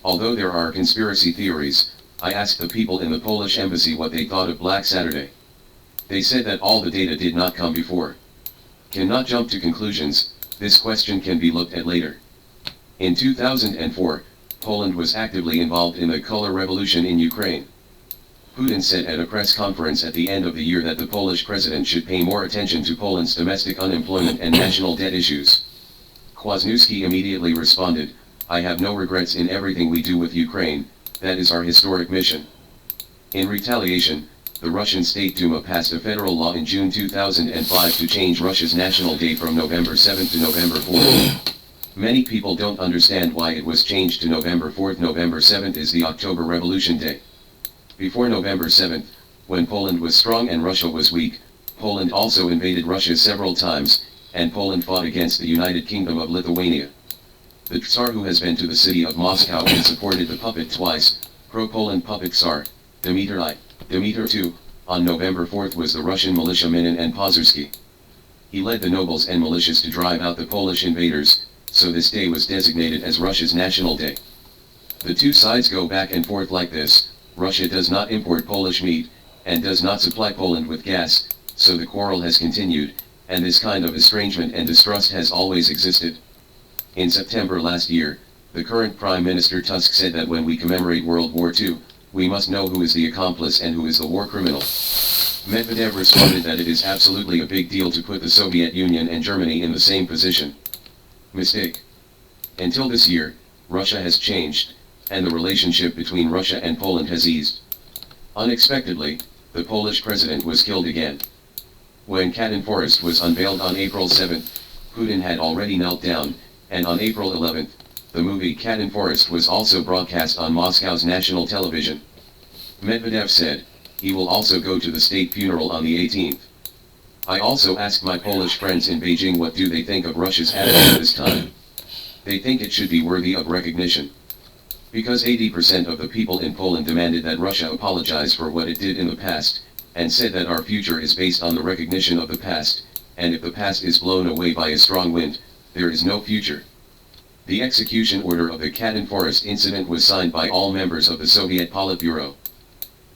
[SPEAKER 1] Although there are conspiracy theories, I asked the people in the Polish embassy what they thought of Black Saturday. They said that all the data did not come before. Cannot jump to conclusions, this question can be looked at later. In 2004, Poland was actively involved in the color revolution in Ukraine. Putin said at a press conference at the end of the year that the Polish president should pay more attention to Poland's domestic unemployment and national debt issues. Kwasniewski immediately responded, I have no regrets in everything we do with Ukraine, that is our historic mission. In retaliation, the Russian State Duma passed a federal law in June 2005 to change Russia's National Day from November 7 to November 4. Many people don't understand why it was changed to November 4. November 7 is the October Revolution Day. Before November 7, when Poland was strong and Russia was weak, Poland also invaded Russia several times, and Poland fought against the United Kingdom of Lithuania. The Tsar, who has been to the city of Moscow and supported the puppet twice, pro-Poland puppet Tsar, Dmitry I, Dmitry II, on November 4 was the Russian militia Minin and Pozharsky. He led the nobles and militias to drive out the Polish invaders, so this day was designated as Russia's National Day. The two sides go back and forth like this. Russia does not import Polish meat, and does not supply Poland with gas, so the quarrel has continued, and this kind of estrangement and distrust has always existed. In September last year, the current Prime Minister Tusk said that when we commemorate World War II, we must know who is the accomplice and who is the war criminal. Medvedev responded that it is absolutely a big deal to put the Soviet Union and Germany in the same position. Mistake. Until this year, Russia has changed. and the relationship between Russia and Poland has eased. Unexpectedly, the Polish president was killed again. When Katyn Forest was unveiled on April 7, Putin had already knelt down, and on April 11, the movie Katyn Forest was also broadcast on Moscow's national television. Medvedev said, he will also go to the state funeral on the 18th. I also asked my Polish friends in Beijing what do they think of Russia's attitude this time. They think it should be worthy of recognition. Because 80% of the people in Poland demanded that Russia apologize for what it did in the past, and said that our future is based on the recognition of the past, and if the past is blown away by a strong wind, there is no future. The execution order of the Katyn Forest incident was signed by all members of the Soviet Politburo.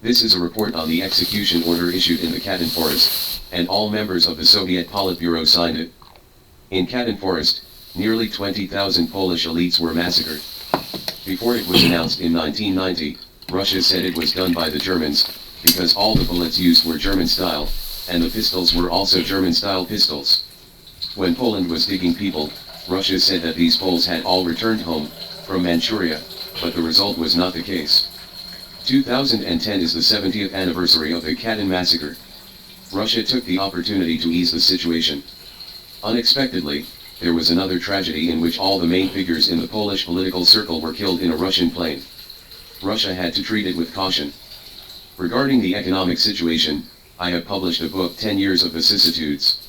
[SPEAKER 1] This is a report on the execution order issued in the Katyn Forest, and all members of the Soviet Politburo signed it. In Katyn Forest, nearly 20,000 Polish elites were massacred. Before it was announced in 1990, Russia said it was done by the Germans, because all the bullets used were German style, and the pistols were also German style pistols. When Poland was digging people, Russia said that these Poles had all returned home, from Manchuria, but the result was not the case. 2010 is the 70th anniversary of the Katyn massacre. Russia took the opportunity to ease the situation. Unexpectedly, there was another tragedy in which all the main figures in the Polish political circle were killed in a Russian plane. Russia had to treat it with caution. Regarding the economic situation, I have published a book 10 Years of Vicissitudes.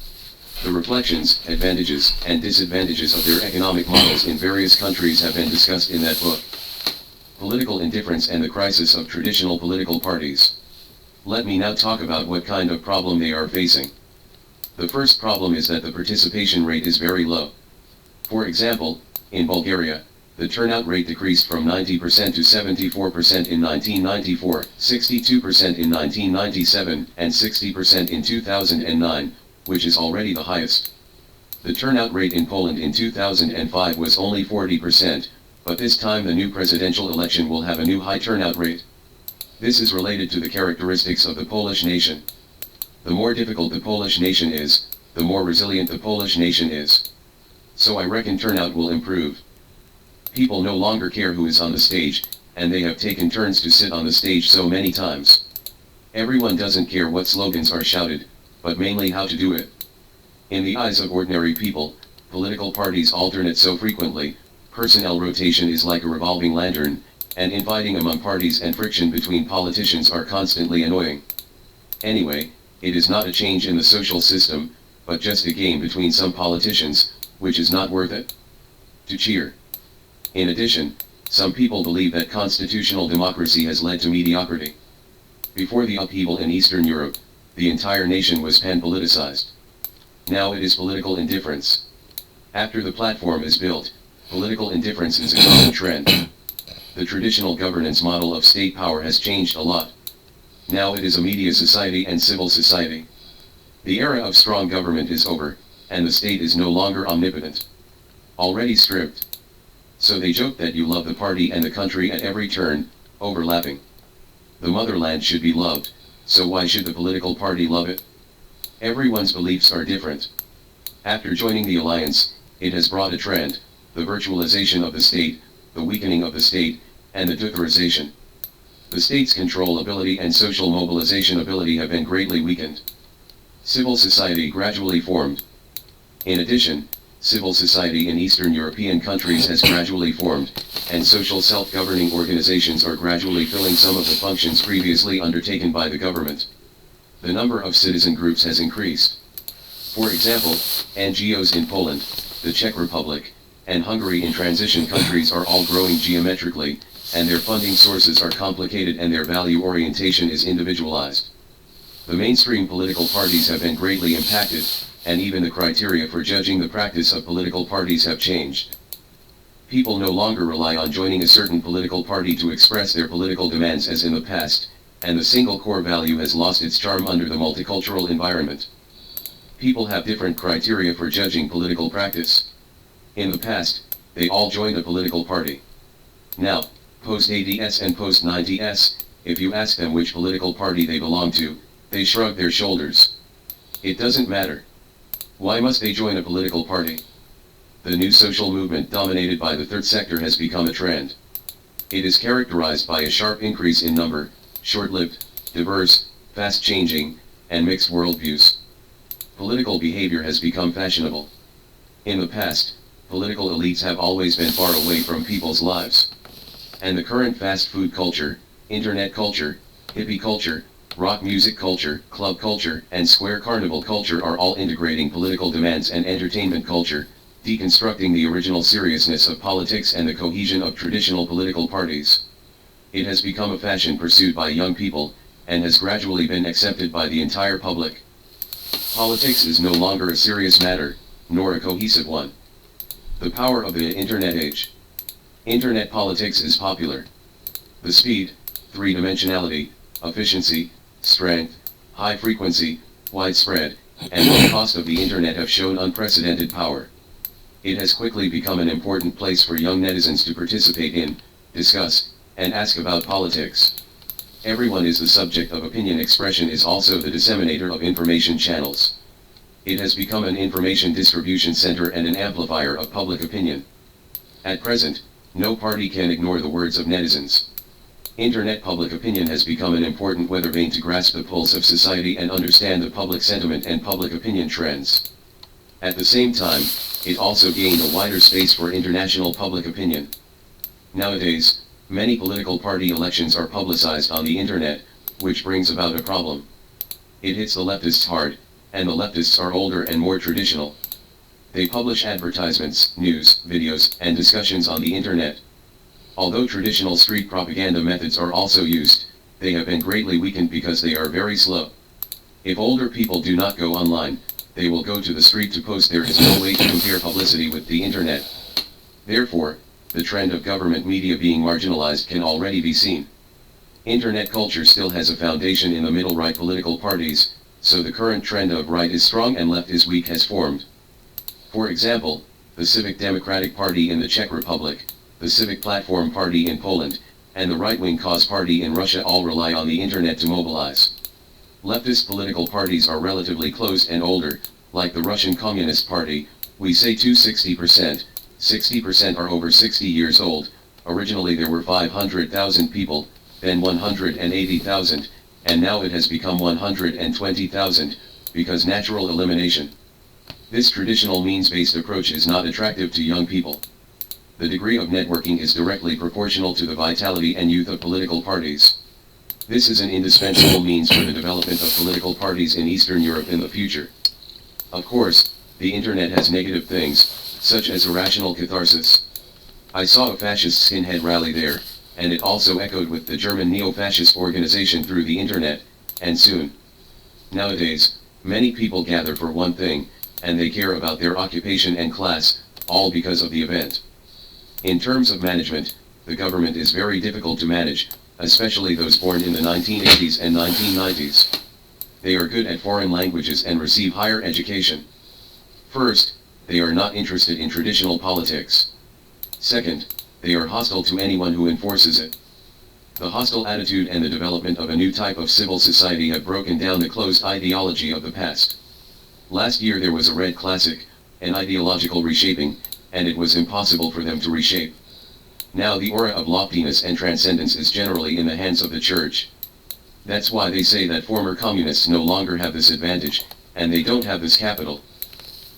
[SPEAKER 1] The reflections, advantages, and disadvantages of their economic models in various countries have been discussed in that book. Political indifference and the crisis of traditional political parties. Let me now talk about what kind of problem they are facing. The first problem is that the participation rate is very low. For example, in Bulgaria, the turnout rate decreased from 90% to 74% in 1994, 62% in 1997, and 60% in 2009, which is already the highest. The turnout rate in Poland in 2005 was only 40%, but this time the new presidential election will have a new high turnout rate. This is related to the characteristics of the Polish nation. The more difficult the Polish nation is, the more resilient the Polish nation is. So I reckon turnout will improve. People no longer care who is on the stage, and they have taken turns to sit on the stage so many times. Everyone doesn't care what slogans are shouted, but mainly how to do it. In the eyes of ordinary people, political parties alternate so frequently, personnel rotation is like a revolving lantern, and infighting among parties and friction between politicians are constantly annoying. Anyway, it is not a change in the social system, but just a game between some politicians, which is not worth it to cheer. In addition, some people believe that constitutional democracy has led to mediocrity. Before the upheaval in Eastern Europe, the entire nation was pan-politicized. Now it is political indifference. After the platform is built, political indifference is a common trend. The traditional governance model of state power has changed a lot. Now it is a media society and civil society. The era of strong government is over, and the state is no longer omnipotent. Already stripped. So they joke that you love the party and the country at every turn, overlapping. The motherland should be loved, so why should the political party love it? Everyone's beliefs are different. After joining the alliance, it has brought a trend, the virtualization of the state, the weakening of the state, and the Dutcherization. The state's controllability and social mobilization ability have been greatly weakened. Civil society gradually formed. In addition, civil society in Eastern European countries has gradually formed, and social self-governing organizations are gradually filling some of the functions previously undertaken by the government. The number of citizen groups has increased. For example, NGOs in Poland, the Czech Republic, and Hungary in transition countries are all growing geometrically, and their funding sources are complicated and their value orientation is individualized. The mainstream political parties have been greatly impacted, and even the criteria for judging the practice of political parties have changed. People no longer rely on joining a certain political party to express their political demands as in the past, and the single core value has lost its charm under the multicultural environment. People have different criteria for judging political practice. In the past, they all joined a political party. Now, post-ADS and post-90s, if you ask them which political party they belong to, they shrug their shoulders. It doesn't matter. Why must they join a political party? The new social movement dominated by the third sector has become a trend. It is characterized by a sharp increase in number, short-lived, diverse, fast-changing, and mixed worldviews. Political behavior has become fashionable. In the past, political elites have always been far away from people's lives. And the current fast food culture, internet culture, hippie culture, rock music culture, club culture, and square carnival culture are all integrating political demands and entertainment culture, deconstructing the original seriousness of politics and the cohesion of traditional political parties. It has become a fashion pursued by young people, and has gradually been accepted by the entire public. Politics is no longer a serious matter, nor a cohesive one. The power of the internet age. Internet politics is popular. The speed, three-dimensionality, efficiency, strength, high frequency, widespread, and low cost of the internet have shown unprecedented power. It has quickly become an important place for young netizens to participate in, discuss, and ask about politics. Everyone is the subject of opinion. Expression is also the disseminator of information channels. It has become an information distribution center and an amplifier of public opinion. At present, no party can ignore the words of netizens. Internet public opinion has become an important weather vane to grasp the pulse of society and understand the public sentiment and public opinion trends. At the same time, it also gained a wider space for international public opinion. Nowadays, many political party elections are publicized on the internet, which brings about a problem. It hits the leftists hard, and the leftists are older and more traditional. They publish advertisements, news, videos, and discussions on the internet. Although traditional street propaganda methods are also used, they have been greatly weakened because they are very slow. If older people do not go online, they will go to the street to post. There is no way to compare publicity with the internet. Therefore, the trend of government media being marginalized can already be seen. Internet culture still has a foundation in the middle-right political parties, so the current trend of right is strong and left is weak has formed. For example, the Civic Democratic Party in the Czech Republic, the Civic Platform Party in Poland, and the right-wing Cause Party in Russia all rely on the internet to mobilize. Leftist political parties are relatively closed and older, like the Russian Communist Party. We say 60%, 60% are over 60 years old. Originally there were 500,000 people, then 180,000, and now it has become 120,000, because natural elimination. This traditional means-based approach is not attractive to young people. The degree of networking is directly proportional to the vitality and youth of political parties. This is an indispensable means for the development of political parties in Eastern Europe in the future. Of course, the internet has negative things, such as irrational catharsis. I saw a fascist skinhead rally there, and it also echoed with the German neo-fascist organization through the internet, and soon. Nowadays, many people gather for one thing, and they care about their occupation and class, all because of the event. In terms of management, the government is very difficult to manage, especially those born in the 1980s and 1990s. They are good at foreign languages and receive higher education. First, they are not interested in traditional politics. Second, they are hostile to anyone who enforces it. The hostile attitude and the development of a new type of civil society have broken down the closed ideology of the past. Last year there was a red classic, an ideological reshaping, and it was impossible for them to reshape. Now the aura of loftiness and transcendence is generally in the hands of the church. That's why they say that former communists no longer have this advantage, and they don't have this capital.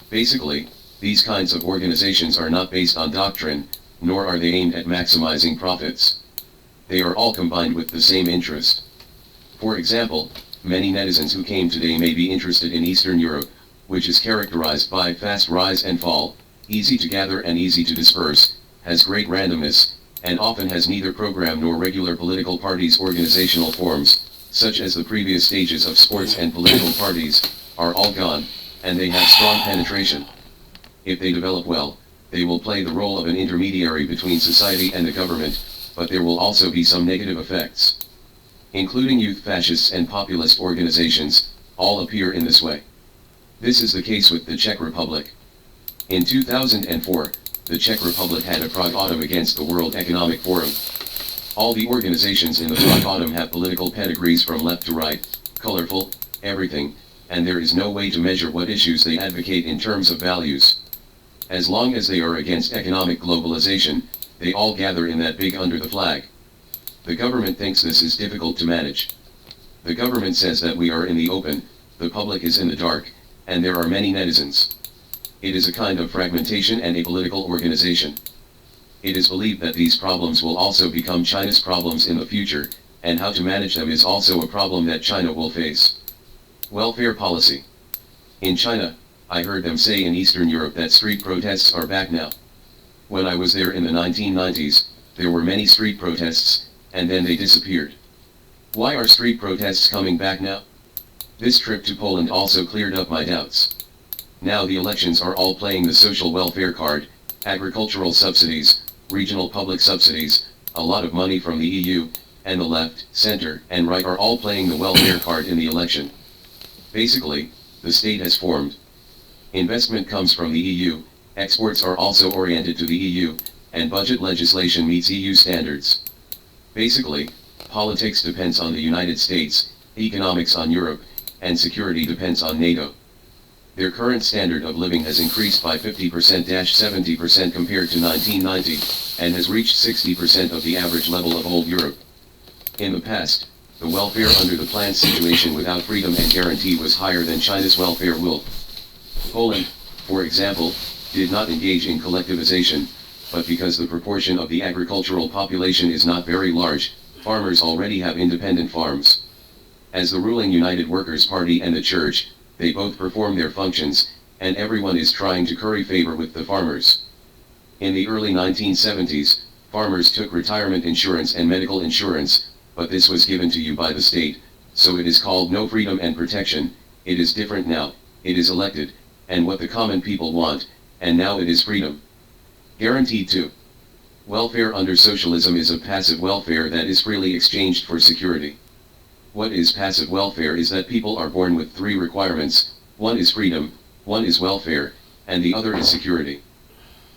[SPEAKER 1] Basically, these kinds of organizations are not based on doctrine, nor are they aimed at maximizing profits. They are all combined with the same interest. For example, many netizens who came today may be interested in Eastern Europe, which is characterized by fast rise and fall, easy to gather and easy to disperse, has great randomness, and often has neither program nor regular political parties. Organizational forms, such as the previous stages of sports and political parties, are all gone, and they have strong penetration. If they develop well, they will play the role of an intermediary between society and the government, but there will also be some negative effects. Including youth fascists and populist organizations, all appear in this way. This is the case with the Czech Republic. In 2004, the Czech Republic had a Prague Autumn against the World Economic Forum. All the organizations in the Prague Autumn have political pedigrees from left to right, colorful, everything, and there is no way to measure what issues they advocate in terms of values. As long as they are against economic globalization, They all gather in that big under the flag. The government thinks this is difficult to manage. The government says that we are in the open, the public is in the dark, and there are many netizens. It is a kind of fragmentation and a political organization. It is believed that these problems will also become China's problems in the future, and how to manage them is also a problem that China will face. Welfare policy. In China, I heard them say in Eastern Europe that street protests are back now. When I was there in the 1990s, there were many street protests, and then they disappeared. Why are street protests coming back now? This trip to Poland also cleared up my doubts. Now the elections are all playing the social welfare card, agricultural subsidies, regional public subsidies, a lot of money from the EU, and the left, center, and right are all playing the welfare card in the election. Basically, the state has formed. Investment comes from the EU, exports are also oriented to the EU, and budget legislation meets EU standards. Basically, politics depends on the United States, economics on Europe, and security depends on NATO. Their current standard of living has increased by 50%-70% compared to 1990, and has reached 60% of the average level of old Europe. In the past, the welfare under the planned situation without freedom and guarantee was higher than China's welfare will. Poland, for example, did not engage in collectivization, but because the proportion of the agricultural population is not very large, farmers already have independent farms. As the ruling United Workers' Party and the Church, they both perform their functions, and everyone is trying to curry favor with the farmers. In the early 1970s, farmers took retirement insurance and medical insurance, but this was given to you by the state, so it is called no freedom and protection. It is different now, it is elected, and what the common people want, and now it is freedom. Guaranteed too. Welfare under socialism is a passive welfare that is freely exchanged for security. What is passive welfare is that people are born with three requirements: one is freedom, one is welfare, and the other is security.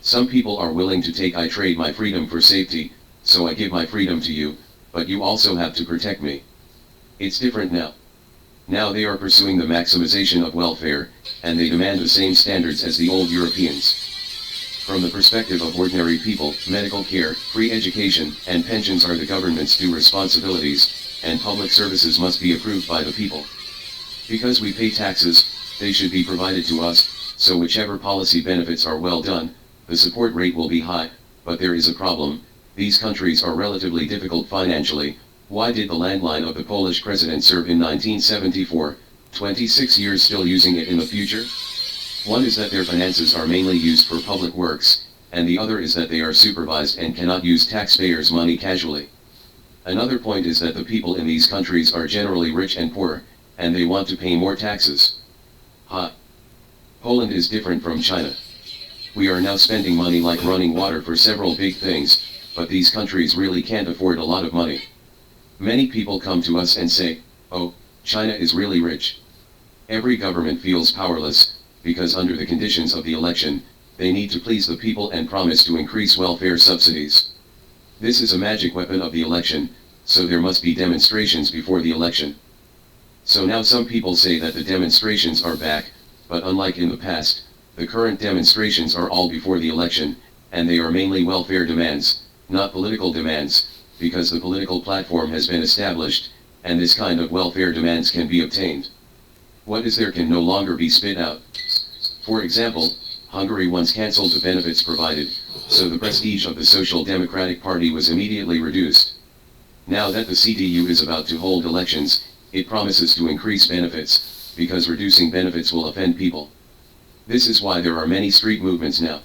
[SPEAKER 1] Some people are willing to take I trade my freedom for safety, so I give my freedom to you, but you also have to protect me. It's different now. Now they are pursuing the maximization of welfare, and they demand the same standards as the old Europeans. From the perspective of ordinary people, medical care, free education, and pensions are the government's due responsibilities, and public services must be approved by the people. Because we pay taxes, they should be provided to us, so whichever policy benefits are well done, the support rate will be high, but there is a problem: these countries are relatively difficult financially. Why did the landline of the Polish president serve in 1974, 26 years still using it in the future? One is that their finances are mainly used for public works, and the other is that they are supervised and cannot use taxpayers' money casually. Another point is that the people in these countries are generally rich and poor, and they want to pay more taxes. Poland is different from China. We are now spending money like running water for several big things, but these countries really can't afford a lot of money. Many people come to us and say, "Oh, China is really rich." Every government feels powerless, because under the conditions of the election, they need to please the people and promise to increase welfare subsidies. This is a magic weapon of the election, so there must be demonstrations before the election. So now some people say that the demonstrations are back, but unlike in the past, the current demonstrations are all before the election, and they are mainly welfare demands, not political demands, because the political platform has been established, and this kind of welfare demands can be obtained. What is there can no longer be spit out. For example, Hungary once cancelled the benefits provided, so the prestige of the Social Democratic Party was immediately reduced. Now that the CDU is about to hold elections, it promises to increase benefits, because reducing benefits will offend people. This is why there are many street movements now.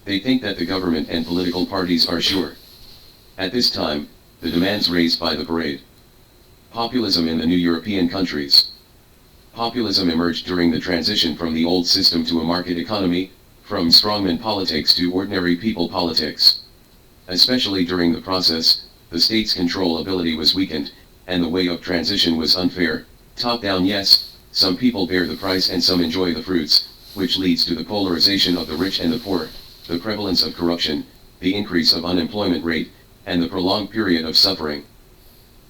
[SPEAKER 1] They think that the government and political parties are sure. At this time, the demands raised by the parade. Populism in the new European countries. Populism emerged during the transition from the old system to a market economy, from strongman politics to ordinary people politics. Especially during the process, the state's control ability was weakened, and the way of transition was unfair. Top-down, yes, some people bear the price and some enjoy the fruits, which leads to the polarization of the rich and the poor, the prevalence of corruption, the increase of unemployment rate, and the prolonged period of suffering.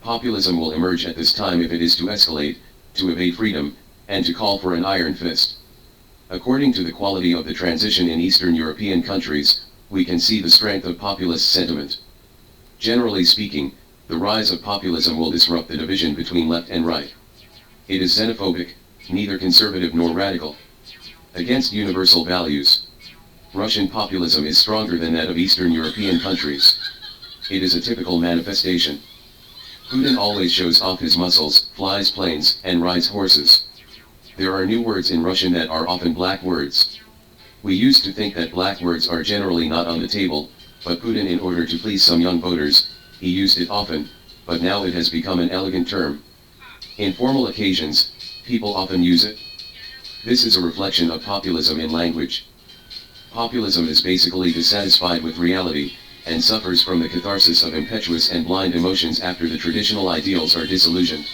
[SPEAKER 1] Populism will emerge at this time if it is to escalate, to evade freedom, and to call for an iron fist. According to the quality of the transition in Eastern European countries, we can see the strength of populist sentiment. Generally speaking, the rise of populism will disrupt the division between left and right. It is xenophobic, neither conservative nor radical. Against universal values. Russian populism is stronger than that of Eastern European countries. It is a typical manifestation. Putin always shows off his muscles, flies planes, and rides horses. There are new words in Russian that are often black words. We used to think that black words are generally not on the table, but Putin, in order to please some young voters, he used it often, but now it has become an elegant term. In formal occasions, people often use it. This is a reflection of populism in language. Populism is basically dissatisfied with reality, and suffers from the catharsis of impetuous and blind emotions after the traditional ideals are disillusioned.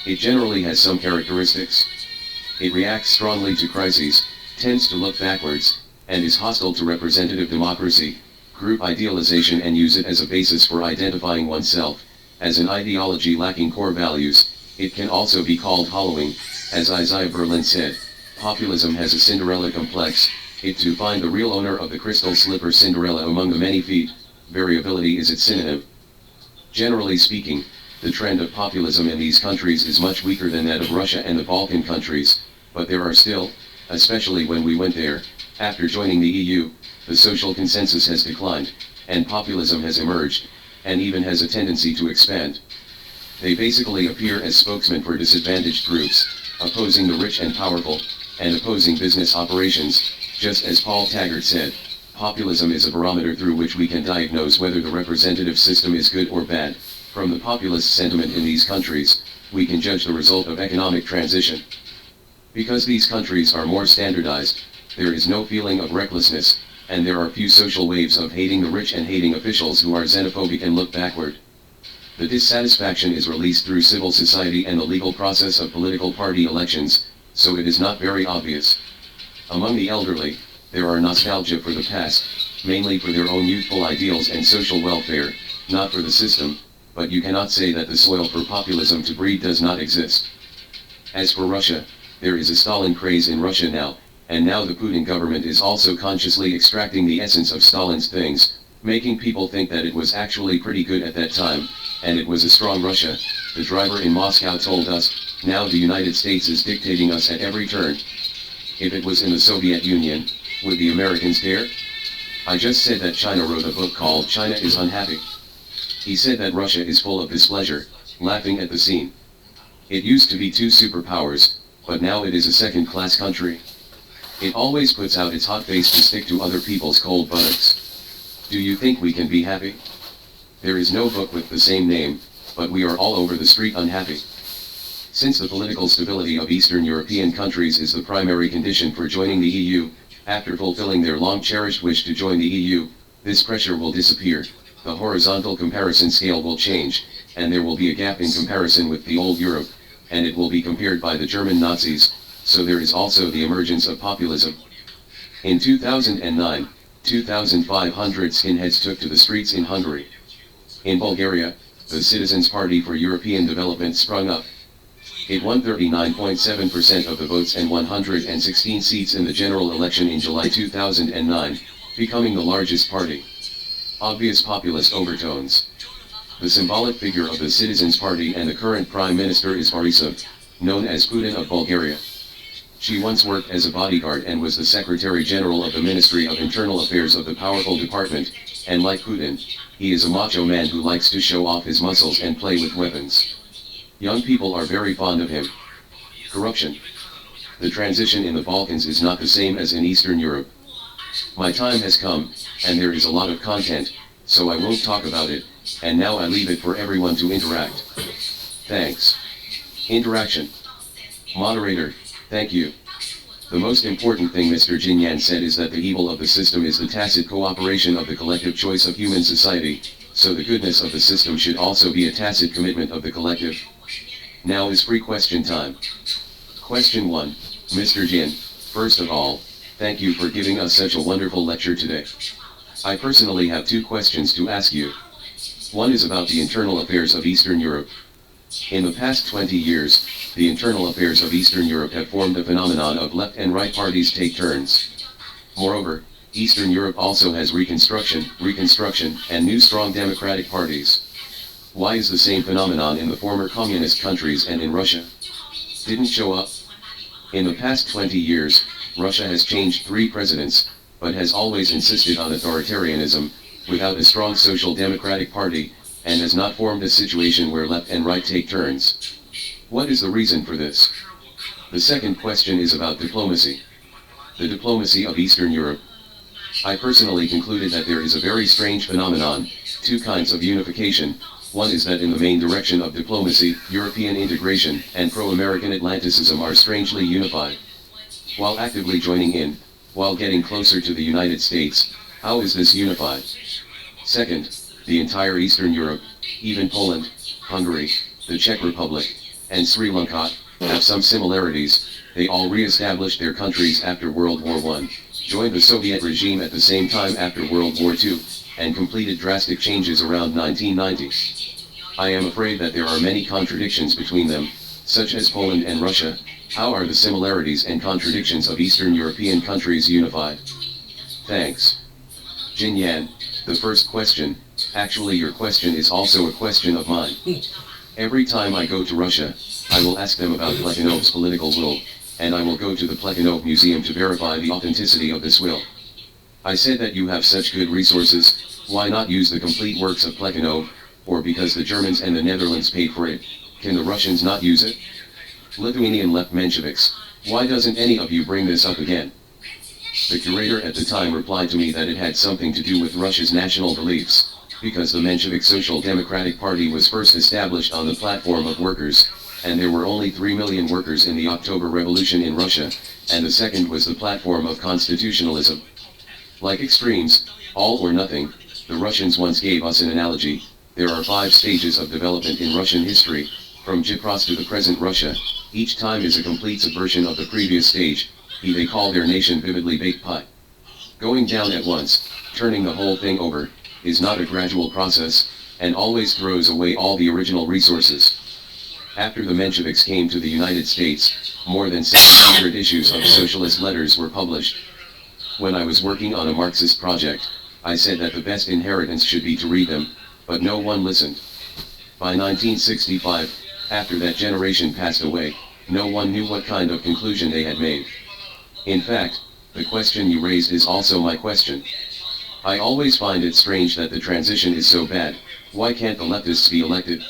[SPEAKER 1] It generally has some characteristics. It reacts strongly to crises, tends to look backwards, and is hostile to representative democracy, group idealization, and use it as a basis for identifying oneself. As an ideology lacking core values, it can also be called hollowing. As Isaiah Berlin said, populism has a Cinderella complex. It to find the real owner of the crystal slipper Cinderella among the many feet. Variability is its synonym. Generally speaking, the trend of populism in these countries is much weaker than that of Russia and the Balkan countries, but there are still, especially when we went there, after joining the EU, the social consensus has declined, and populism has emerged, and even has a tendency to expand. They basically appear as spokesmen for disadvantaged groups, opposing the rich and powerful, and opposing business operations. Just as Paul Taggart said, populism is a barometer through which we can diagnose whether the representative system is good or bad. From the populist sentiment in these countries, we can judge the result of economic transition. Because these countries are more standardized, there is no feeling of recklessness, and there are few social waves of hating the rich and hating officials who are xenophobic and look backward. The dissatisfaction is released through civil society and the legal process of political party elections, so it is not very obvious. Among the elderly, there are nostalgia for the past, mainly for their own youthful ideals and social welfare, not for the system, but you cannot say that the soil for populism to breed does not exist. As for Russia, there is a Stalin craze in Russia now, and now the Putin government is also consciously extracting the essence of Stalin's things, making people think that it was actually pretty good at that time, and it was a strong Russia. The driver in Moscow told us, now the United States is dictating us at every turn. If it was in the Soviet Union, would the Americans dare? I just said that China wrote a book called China is Unhappy. He said that Russia is full of displeasure, laughing at the scene. It used to be two superpowers, but now it is a second-class country. It always puts out its hot face to stick to other people's cold buttocks. Do you think we can be happy? There is no book with the same name, but we are all over the street unhappy. Since the political stability of Eastern European countries is the primary condition for joining the EU, after fulfilling their long-cherished wish to join the EU, this pressure will disappear, the horizontal comparison scale will change, and there will be a gap in comparison with the old Europe, and it will be compared by the German Nazis, so there is also the emergence of populism. In 2009, 2,500 skinheads took to the streets in Hungary. In Bulgaria, the Citizens' Party for European Development sprung up. It won 39.7% of the votes and 116 seats in the general election in July 2009, becoming the largest party. Obvious populist overtones. The symbolic figure of the Citizens' Party and the current Prime Minister is Borisov, known as Putin of Bulgaria. She once worked as a bodyguard and was the Secretary General of the Ministry of Internal Affairs of the powerful department, and like Putin, he is a macho man who likes to show off his muscles and play with weapons. Young people are very fond of him. Corruption. The transition in the Balkans is not the same as in Eastern Europe. My time has come, and there is a lot of content, so I won't talk about it, and now I leave it for everyone to interact. Thanks. Interaction. Moderator, thank you. The most important thing Mr. Jinyan said is that the evil of the system is the tacit cooperation of the collective choice of human society, so the goodness of the system should also be a tacit commitment of the collective. Now is free question time. Question 1, Mr. Jin, first of all, thank you for giving us such a wonderful lecture today. I personally have two questions to ask you. One is about the internal affairs of Eastern Europe. In the past 20 years, the internal affairs of Eastern Europe have formed a phenomenon of left and right parties take turns. Moreover, Eastern Europe also has Reconstruction, and new strong democratic parties. Why is the same phenomenon in the former communist countries and in Russia? Didn't show up? In the past 20 years, Russia has changed 3 presidents, but has always insisted on authoritarianism, without a strong social democratic party, and has not formed a situation where left and right take turns. What is the reason for this? The second question is about diplomacy. The diplomacy of Eastern Europe. I personally concluded that there is a very strange phenomenon, 2 kinds of unification. One is that in the main direction of diplomacy, European integration and pro-American Atlanticism are strangely unified. While actively joining in, while getting closer to the United States, how is this unified? Second, the entire Eastern Europe, even Poland, Hungary, the Czech Republic, and Sri Lanka, have some similarities. They all re-established their countries after World War I, joined the Soviet regime at the same time after World War II, and completed drastic changes around 1990. I am afraid that there are many contradictions between them, such as Poland and Russia. How are the similarities and contradictions of Eastern European countries unified? Thanks. Jin Yan, the first question, actually your question is also a question of mine. Every time I go to Russia, I will ask them about Plekhanov's political will, and I will go to the Plekhanov Museum to verify the authenticity of this will. I said that you have such good resources, why not use the complete works of Plekhanov, or because the Germans and the Netherlands paid for it, can the Russians not use it? Lithuanian left Mensheviks, why doesn't any of you bring this up again? The curator at the time replied to me that it had something to do with Russia's national beliefs, because the Menshevik Social Democratic Party was first established on the platform of workers, and there were only 3 million workers in the October Revolution in Russia, and the second was the platform of constitutionalism. Like extremes, all or nothing, the Russians once gave us an analogy. There are 5 stages of development in Russian history, from Gypros to the present Russia. Each time is a complete subversion of the previous stage. They call their nation vividly baked pie. Going down at once, turning the whole thing over, is not a gradual process, and always throws away all the original resources. After the Mensheviks came to the United States, more than 600 issues of socialist letters were published. When I was working on a Marxist project, I said that the best inheritance should be to read them, but no one listened. By 1965, after that generation passed away, no one knew what kind of conclusion they had made. In fact, the question you raised is also my question. I always find it strange that the transition is so bad. Why can't the leftists be elected?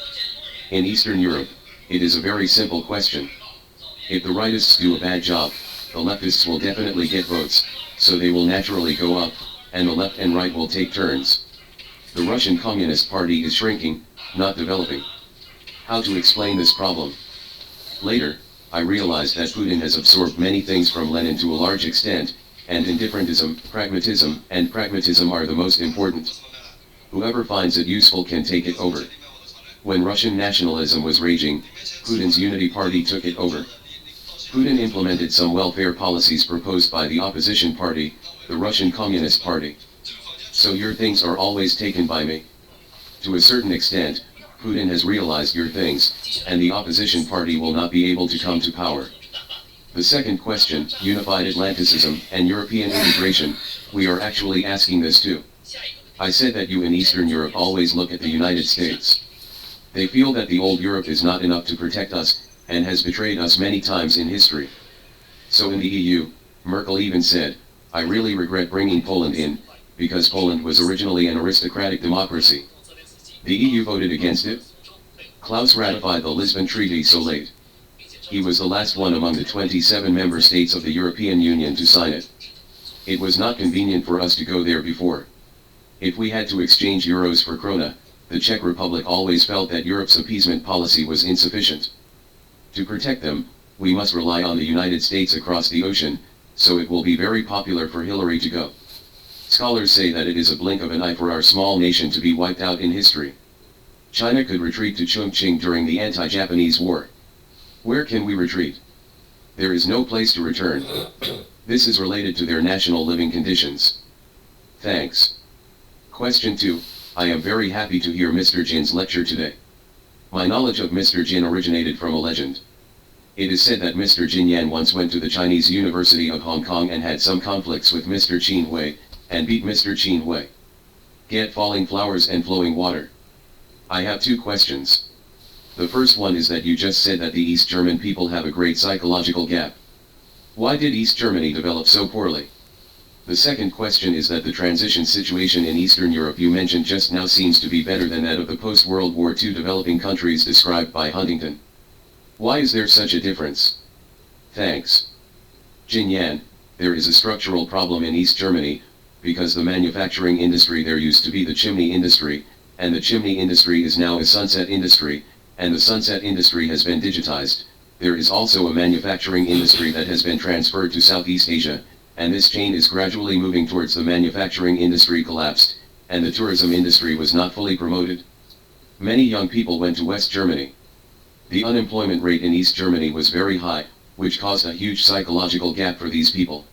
[SPEAKER 1] In Eastern Europe, it is a very simple question. If the rightists do a bad job, the leftists will definitely get votes, so they will naturally go up, and the left and right will take turns. The Russian Communist Party is shrinking, not developing. How to explain this problem? Later, I realized that Putin has absorbed many things from Lenin to a large extent, and indifferentism, and pragmatism are the most important. Whoever finds it useful can take it over. When Russian nationalism was raging, Putin's Unity Party took it over. Putin implemented some welfare policies proposed by the opposition party, the Russian Communist Party. So your things are always taken by me. To a certain extent, Putin has realized your things, and the opposition party will not be able to come to power. The second question, unified Atlanticism and European integration, we are actually asking this too. I said that you in Eastern Europe always look at the United States. They feel that the old Europe is not enough to protect us, and has betrayed us many times in history. So in the EU, Merkel even said, I really regret bringing Poland in, because Poland was originally an aristocratic democracy. The EU voted against it. Klaus ratified the Lisbon Treaty so late. He was the last one among the 27 member states of the European Union to sign it. It was not convenient for us to go there before. If we had to exchange euros for krona, the Czech Republic always felt that Europe's appeasement policy was insufficient. To protect them, we must rely on the United States across the ocean, so it will be very popular for Hillary to go. Scholars say that it is a blink of an eye for our small nation to be wiped out in history. China could retreat to Chongqing during the anti-Japanese war. Where can we retreat? There is no place to return. This is related to their national living conditions. Thanks. Question 2. I am very happy to hear Mr. Jin's lecture today. My knowledge of Mr. Jin originated from a legend. It is said that Mr. Jin Yan once went to the Chinese University of Hong Kong and had some conflicts with Mr. Qin Hui, and beat Mr. Qin Hui. Get falling flowers and flowing water. I have two questions. The first one is that you just said that the East German people have a great psychological gap. Why did East Germany develop so poorly? The second question is that the transition situation in Eastern Europe you mentioned just now seems to be better than that of the post-World War II developing countries described by Huntington. Why is there such a difference? Thanks. Jin Yan, there is a structural problem in East Germany, because the manufacturing industry there used to be the chimney industry, and the chimney industry is now a sunset industry, and the sunset industry has been digitized. There is also a manufacturing industry that has been transferred to Southeast Asia, and this chain is gradually moving towards the manufacturing industry collapsed, and the tourism industry was not fully promoted. Many young people went to West Germany. The unemployment rate in East Germany was very high, which caused a huge psychological gap for these people.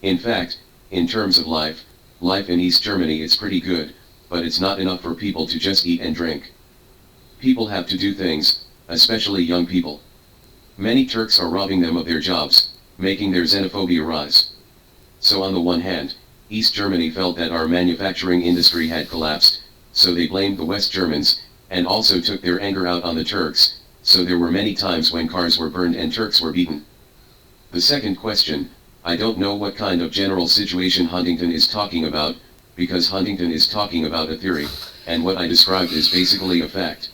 [SPEAKER 1] In fact, in terms of life in East Germany is pretty good, but it's not enough for people to just eat and drink. People have to do things, especially young people. Many Turks are robbing them of their jobs, making their xenophobia rise. So on the one hand, East Germany felt that our manufacturing industry had collapsed, so they blamed the West Germans, and also took their anger out on the Turks, so there were many times when cars were burned and Turks were beaten. The second question, I don't know what kind of general situation Huntington is talking about, because Huntington is talking about a theory, and what I described is basically a fact.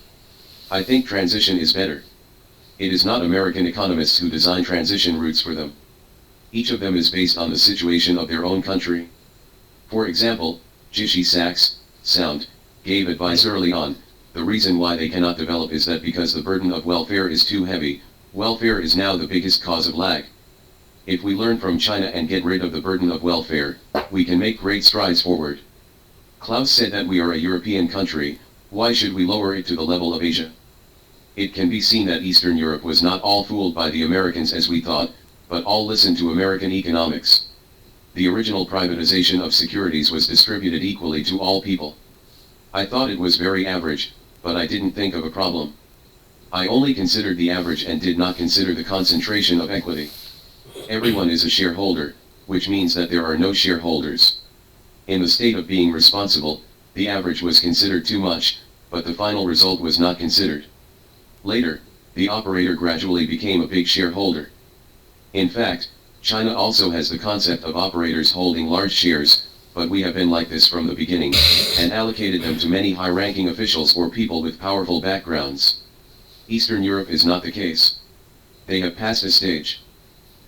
[SPEAKER 1] I think transition is better. It is not American economists who design transition routes for them. Each of them is based on the situation of their own country. For example, Jishi Sachs, Sound, gave advice early on. The reason why they cannot develop is that because the burden of welfare is too heavy. Welfare is now the biggest cause of lag. If we learn from China and get rid of the burden of welfare, we can make great strides forward. Klaus said that we are a European country, why should we lower it to the level of Asia? It can be seen that Eastern Europe was not all fooled by the Americans as we thought, but all listened to American economics. The original privatization of securities was distributed equally to all people. I thought it was very average, but I didn't think of a problem. I only considered the average and did not consider the concentration of equity. Everyone is a shareholder, which means that there are no shareholders. In the state of being responsible, the average was considered too much, but the final result was not considered. Later, the operator gradually became a big shareholder. In fact, China also has the concept of operators holding large shares, but we have been like this from the beginning, and allocated them to many high-ranking officials or people with powerful backgrounds. Eastern Europe is not the case. They have passed a stage.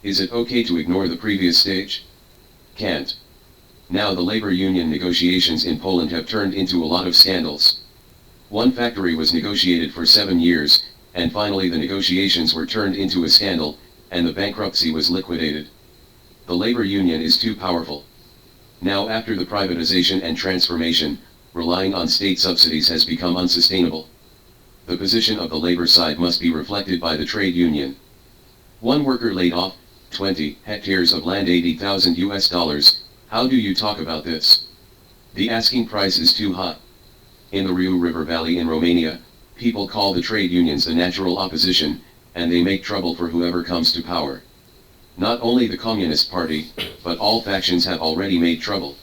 [SPEAKER 1] Is it okay to ignore the previous stage? Can't. Now the labor union negotiations in Poland have turned into a lot of scandals. One factory was negotiated for 7 years, and finally the negotiations were turned into a scandal, and the bankruptcy was liquidated. The labor union is too powerful. Now after the privatization and transformation, relying on state subsidies has become unsustainable. The position of the labor side must be reflected by the trade union. One worker laid off, 20 hectares of land, $80,000. How do you talk about this? The asking price is too high. In the Riu River Valley in Romania, people call the trade unions the natural opposition, and they make trouble for whoever comes to power. Not only the Communist Party, but all factions have already made trouble.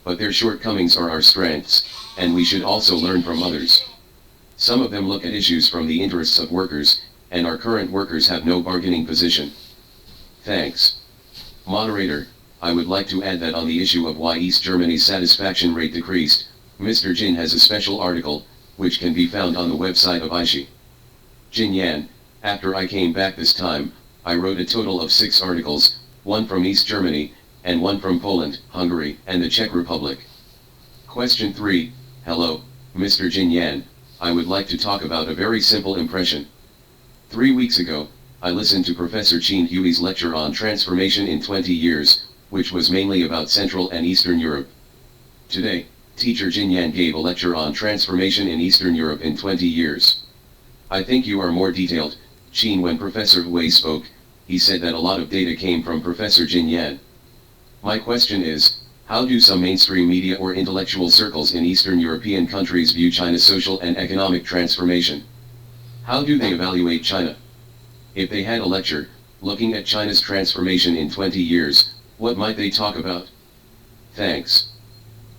[SPEAKER 1] But their shortcomings are our strengths, and we should also learn from others. Some of them look at issues from the interests of workers, and our current workers have no bargaining position. Thanks. Moderator, I would like to add that on the issue of why East Germany's satisfaction rate decreased, Mr. Jin has a special article, which can be found on the website of Aishi. Jin Yan, after I came back this time, I wrote a total of 6 articles, 1 from East Germany, and 1 from Poland, Hungary, and the Czech Republic. Question 3, hello, Mr. Jin Yan, I would like to talk about a very simple impression. 3 weeks ago, I listened to Professor Qin Hui's lecture on transformation in 20 years, which was mainly about Central and Eastern Europe. Today, Teacher Jin Yan gave a lecture on transformation in Eastern Europe in 20 years. I think you are more detailed, Qin. When Professor Hui spoke, he said that a lot of data came from Professor Jin Yan. My question is, how do some mainstream media or intellectual circles in Eastern European countries view China's social and economic transformation? How do they evaluate China? If they had a lecture, looking at China's transformation in 20 years, what might they talk about? Thanks.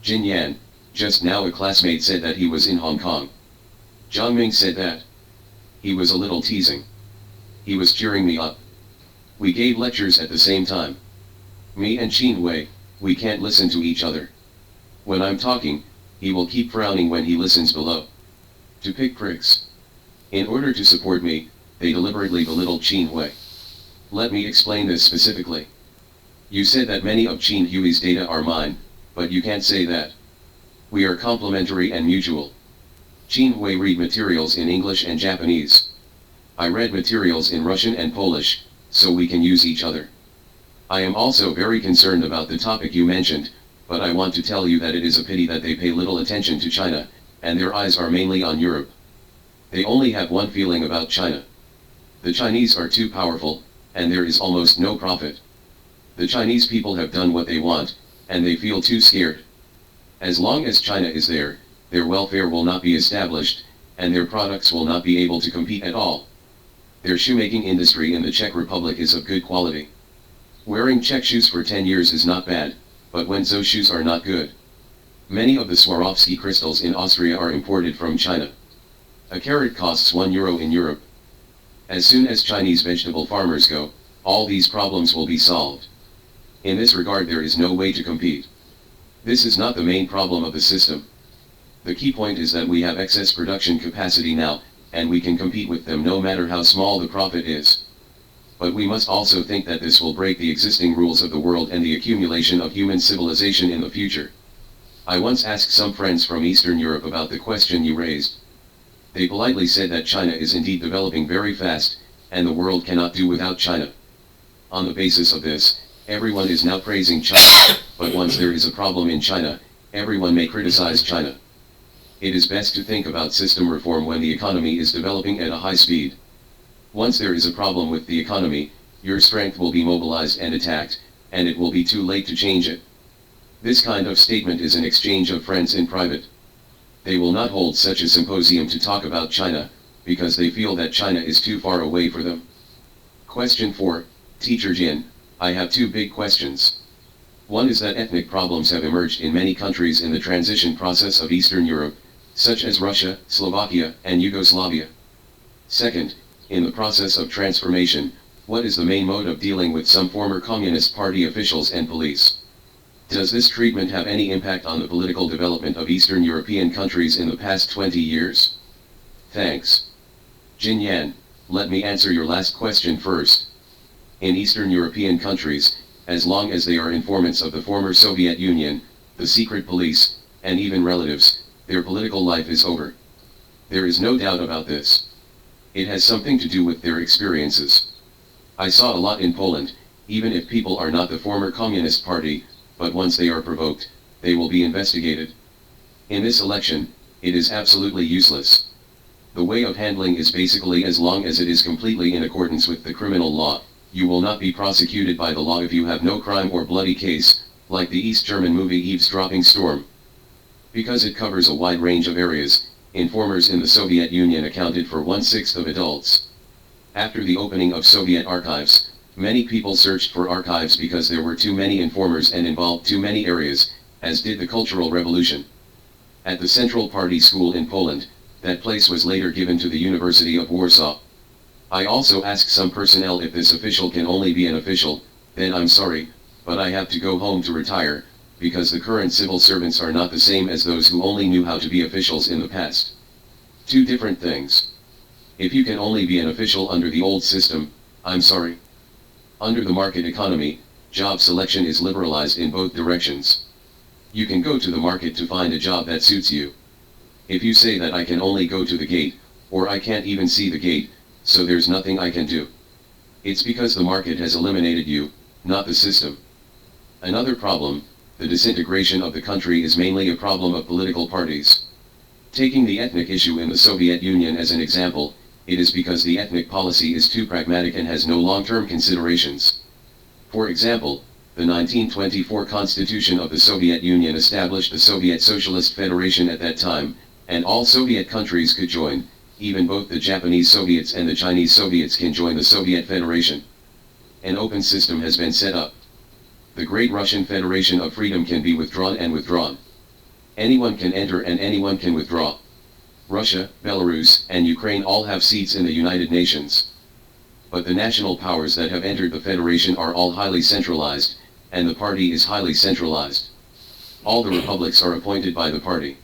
[SPEAKER 1] Jin Yan, just now a classmate said that he was in Hong Kong. Zhang Ming said that. He was a little teasing. He was cheering me up. We gave lectures at the same time. Me and Qin Wei, we can't listen to each other. When I'm talking, he will keep frowning when he listens below. To pick pricks. In order to support me, they deliberately belittled Qin Wei. Let me explain this specifically. You said that many of Qin Hui's data are mine, but you can't say that. We are complementary and mutual. Qin Wei read materials in English and Japanese. I read materials in Russian and Polish, so we can use each other. I am also very concerned about the topic you mentioned, but I want to tell you that it is a pity that they pay little attention to China, and their eyes are mainly on Europe. They only have one feeling about China. The Chinese are too powerful, and there is almost no profit. The Chinese people have done what they want, and they feel too scared. As long as China is there, their welfare will not be established, and their products will not be able to compete at all. Their shoemaking industry in the Czech Republic is of good quality. Wearing Czech shoes for 10 years is not bad, but when those shoes are not good. Many of the Swarovski crystals in Austria are imported from China. A carat costs €1 in Europe. As soon as Chinese vegetable farmers go, all these problems will be solved. In this regard there is no way to compete. This is not the main problem of the system. The key point is that we have excess production capacity now, and we can compete with them no matter how small the profit is. But we must also think that this will break the existing rules of the world and the accumulation of human civilization in the future. I once asked some friends from Eastern Europe about the question you raised. They politely said that China is indeed developing very fast, and the world cannot do without China. On the basis of this, everyone is now praising China, but once there is a problem in China, everyone may criticize China. It is best to think about system reform when the economy is developing at a high speed. Once there is a problem with the economy, your strength will be mobilized and attacked, and it will be too late to change it. This kind of statement is an exchange of friends in private. They will not hold such a symposium to talk about China, because they feel that China is too far away for them. Question 4, Teacher Jin, I have two big questions. One is that ethnic problems have emerged in many countries in the transition process of Eastern Europe, such as Russia, Slovakia, and Yugoslavia. Second, in the process of transformation, what is the main mode of dealing with some former Communist Party officials and police? Does this treatment have any impact on the political development of Eastern European countries in the past 20 years? Thanks. Jin Yan, let me answer your last question first. In Eastern European countries, as long as they are informants of the former Soviet Union, the secret police, and even relatives, their political life is over. There is no doubt about this. It has something to do with their experiences. I saw a lot in Poland, even if people are not the former Communist Party, but once they are provoked, they will be investigated. In this election, it is absolutely useless. The way of handling is basically as long as it is completely in accordance with the criminal law, you will not be prosecuted by the law if you have no crime or bloody case, like the East German movie Eavesdropping Storm. Because it covers a wide range of areas, informers in the Soviet Union accounted for 1/6 of adults. After the opening of Soviet archives, many people searched for archives because there were too many informers and involved too many areas, as did the Cultural Revolution. At the Central Party School in Poland, that place was later given to the University of Warsaw. I also asked some personnel if this official can only be an official, then I'm sorry, but I have to go home to retire, because the current civil servants are not the same as those who only knew how to be officials in the past. Two different things. If you can only be an official under the old system, I'm sorry. Under the market economy, job selection is liberalized in both directions. You can go to the market to find a job that suits you. If you say that I can only go to the gate, or I can't even see the gate, so there's nothing I can do. It's because the market has eliminated you, not the system. Another problem, the disintegration of the country is mainly a problem of political parties. Taking the ethnic issue in the Soviet Union as an example, it is because the ethnic policy is too pragmatic and has no long-term considerations. For example, the 1924 Constitution of the Soviet Union established the Soviet Socialist Federation at that time, and all Soviet countries could join, even both the Japanese Soviets and the Chinese Soviets can join the Soviet Federation. An open system has been set up. The Great Russian Federation of Freedom can be withdrawn and withdrawn. Anyone can enter and anyone can withdraw. Russia, Belarus, and Ukraine all have seats in the United Nations. But the national powers that have entered the Federation are all highly centralized, and the party is highly centralized. All the republics are appointed by the party.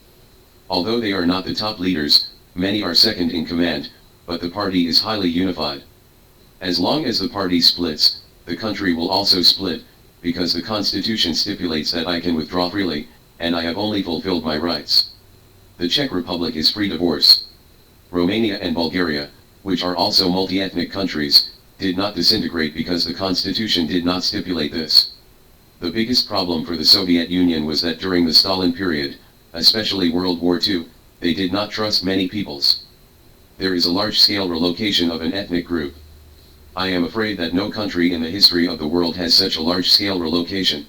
[SPEAKER 1] Although they are not the top leaders, many are second in command, but the party is highly unified. As long as the party splits, the country will also split, because the constitution stipulates that I can withdraw freely, and I have only fulfilled my rights. The Czech Republic is free divorce. Romania and Bulgaria, which are also multi-ethnic countries, did not disintegrate because the constitution did not stipulate this. The biggest problem for the Soviet Union was that during the Stalin period, especially World War II, they did not trust many peoples. There is a large-scale relocation of an ethnic group. I am afraid that no country in the history of the world has such a large-scale relocation.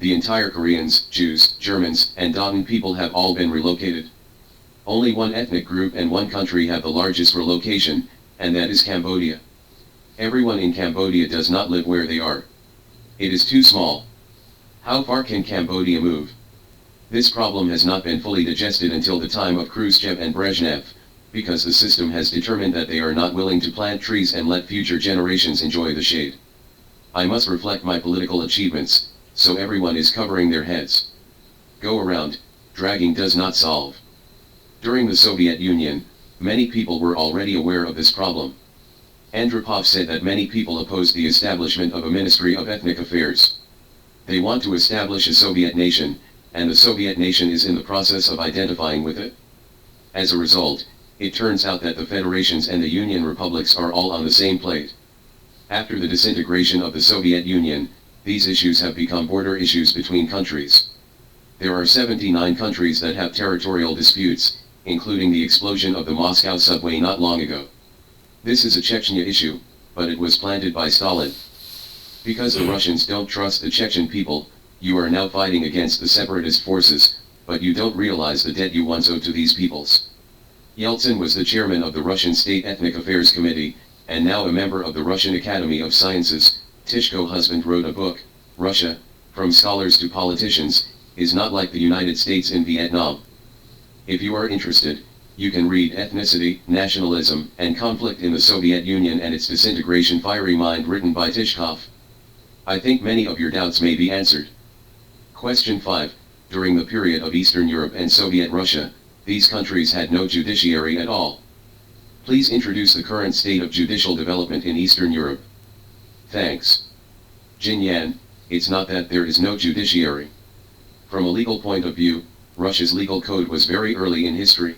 [SPEAKER 1] The entire Koreans, Jews, Germans, and Dongan people have all been relocated. Only one ethnic group and one country have the largest relocation, and that is Cambodia. Everyone in Cambodia does not live where they are. It is too small. How far can Cambodia move? This problem has not been fully digested until the time of Khrushchev and Brezhnev, because the system has determined that they are not willing to plant trees and let future generations enjoy the shade. I must reflect my political achievements, so everyone is covering their heads. Go around, dragging does not solve. During the Soviet Union, many people were already aware of this problem. Andropov said that many people opposed the establishment of a Ministry of Ethnic Affairs. They want to establish a Soviet nation, and the Soviet nation is in the process of identifying with it. As a result, it turns out that the federations and the Union republics are all on the same plate. After the disintegration of the Soviet Union, these issues have become border issues between countries. There are 79 countries that have territorial disputes, including the explosion of the Moscow subway not long ago. This is a Chechnya issue, but it was planted by Stalin. Because the Russians don't trust the Chechen people, you are now fighting against the separatist forces, but you don't realize the debt you once owed to these peoples. Yeltsin was the chairman of the Russian State Ethnic Affairs Committee, and now a member of the Russian Academy of Sciences. Tishko husband wrote a book, Russia, From Scholars to Politicians, is not like the United States in Vietnam. If you are interested, you can read Ethnicity, Nationalism, and Conflict in the Soviet Union and its Disintegration Fiery Mind written by Tishkov. I think many of your doubts may be answered. Question 5. During the period of Eastern Europe and Soviet Russia, these countries had no judiciary at all. Please introduce the current state of judicial development in Eastern Europe. Thanks. Jin Yan, it's not that there is no judiciary. From a legal point of view, Russia's legal code was very early in history.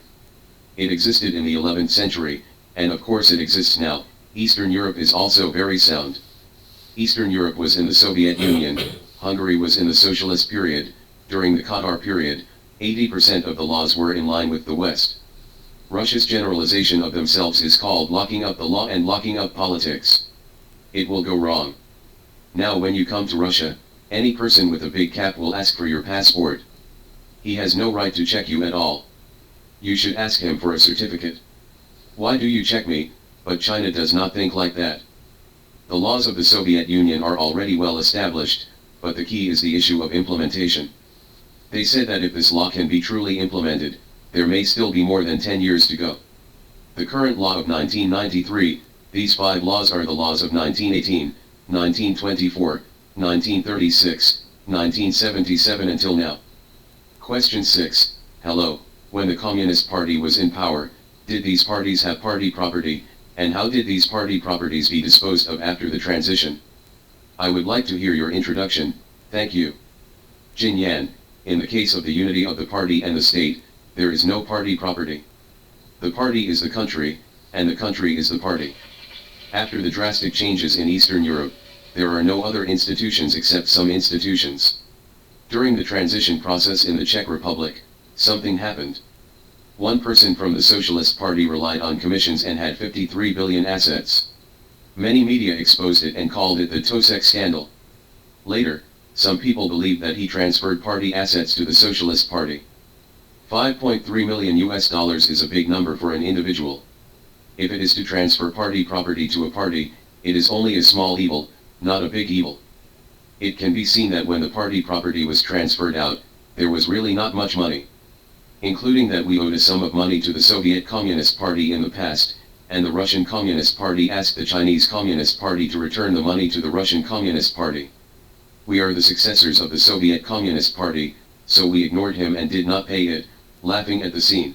[SPEAKER 1] It existed in the 11th century, and of course it exists now. Eastern Europe is also very sound. Eastern Europe was in the Soviet Union, Hungary was in the socialist period. During the Qatar period, 80% of the laws were in line with the West. Russia's generalization of themselves is called locking up the law and locking up politics. It will go wrong. Now when you come to Russia, any person with a big cap will ask for your passport. He has no right to check you at all. You should ask him for a certificate. Why do you check me? But China does not think like that. The laws of the Soviet Union are already well established, but the key is the issue of implementation. They said that if this law can be truly implemented, there may still be more than 10 years to go. The current law of 1993, these 5 laws are the laws of 1918, 1924, 1936, 1977 until now. Question 6. Hello, when the Communist Party was in power, did these parties have party property, and how did these party properties be disposed of after the transition? I would like to hear your introduction, thank you. Jin Yan, in the case of the unity of the party and the state, there is no party property. The party is the country, and the country is the party. After the drastic changes in Eastern Europe, there are no other institutions except some institutions. During the transition process in the Czech Republic, something happened. One person from the Socialist Party relied on commissions and had 53 billion assets. Many media exposed it and called it the Tosek scandal. Later, some people believed that he transferred party assets to the Socialist Party. $5.3 million is a big number for an individual. If it is to transfer party property to a party, it is only a small evil, not a big evil. It can be seen that when the party property was transferred out, there was really not much money. Including that we owed a sum of money to the Soviet Communist Party in the past, and the Russian Communist Party asked the Chinese Communist Party to return the money to the Russian Communist Party. We are the successors of the Soviet Communist Party, so we ignored him and did not pay it, laughing at the scene.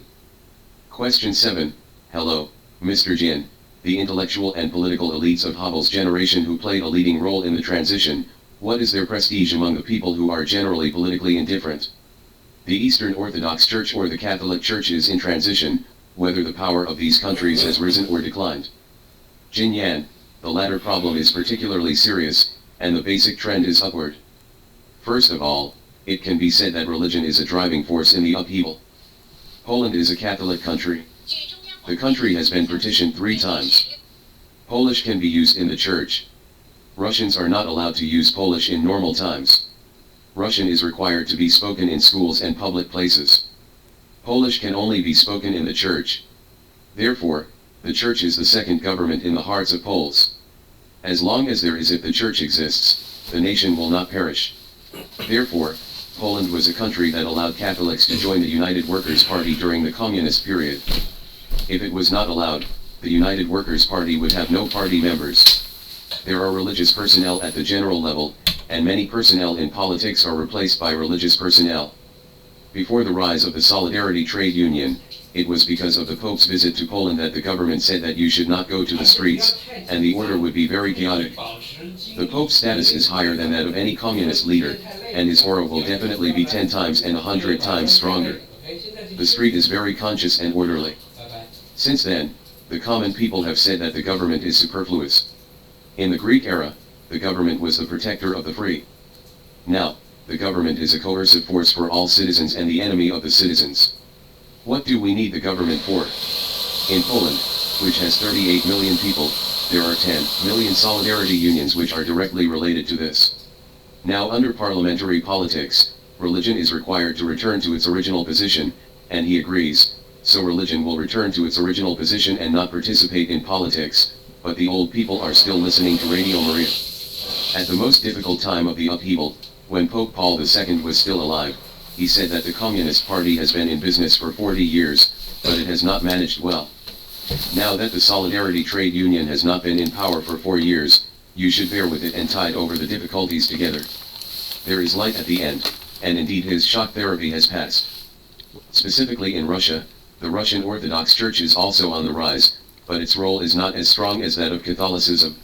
[SPEAKER 1] Question 7. Hello, Mr. Jin, the intellectual and political elites of Havel's generation who played a leading role in the transition. What is their prestige among the people who are generally politically indifferent? The Eastern Orthodox Church or the Catholic Church is in transition, whether the power of these countries has risen or declined. Jin Yan, the latter problem is particularly serious, and the basic trend is upward. First of all, it can be said that religion is a driving force in the upheaval. Poland is a Catholic country. The country has been partitioned 3 times. Polish can be used in the church. Russians are not allowed to use Polish in normal times. Russian is required to be spoken in schools and public places. Polish can only be spoken in the church. Therefore, the church is the second government in the hearts of Poles. As long as there is if the church exists, the nation will not perish. Therefore, Poland was a country that allowed Catholics to join the United Workers' Party during the communist period. If it was not allowed, the United Workers' Party would have no party members. There are religious personnel at the general level, and many personnel in politics are replaced by religious personnel. Before the rise of the Solidarity Trade Union, it was because of the Pope's visit to Poland that the government said that you should not go to the streets, and the order would be very chaotic. The Pope's status is higher than that of any communist leader, and his aura will definitely be 10 times and 100 times stronger. The street is very conscious and orderly. Since then, the common people have said that the government is superfluous. In the Greek era, the government was the protector of the free. Now, the government is a coercive force for all citizens and the enemy of the citizens. What do we need the government for? In Poland, which has 38 million people, there are 10 million solidarity unions which are directly related to this. Now under parliamentary politics, religion is required to return to its original position, and he agrees, so religion will return to its original position and not participate in politics, but the old people are still listening to Radio Maria. At the most difficult time of the upheaval, when Pope Paul II was still alive, he said that the Communist Party has been in business for 40 years, but it has not managed well. Now that the Solidarity Trade Union has not been in power for 4 years, you should bear with it and tide over the difficulties together. There is light at the end, and indeed his shock therapy has passed. Specifically in Russia, the Russian Orthodox Church is also on the rise, but its role is not as strong as that of Catholicism.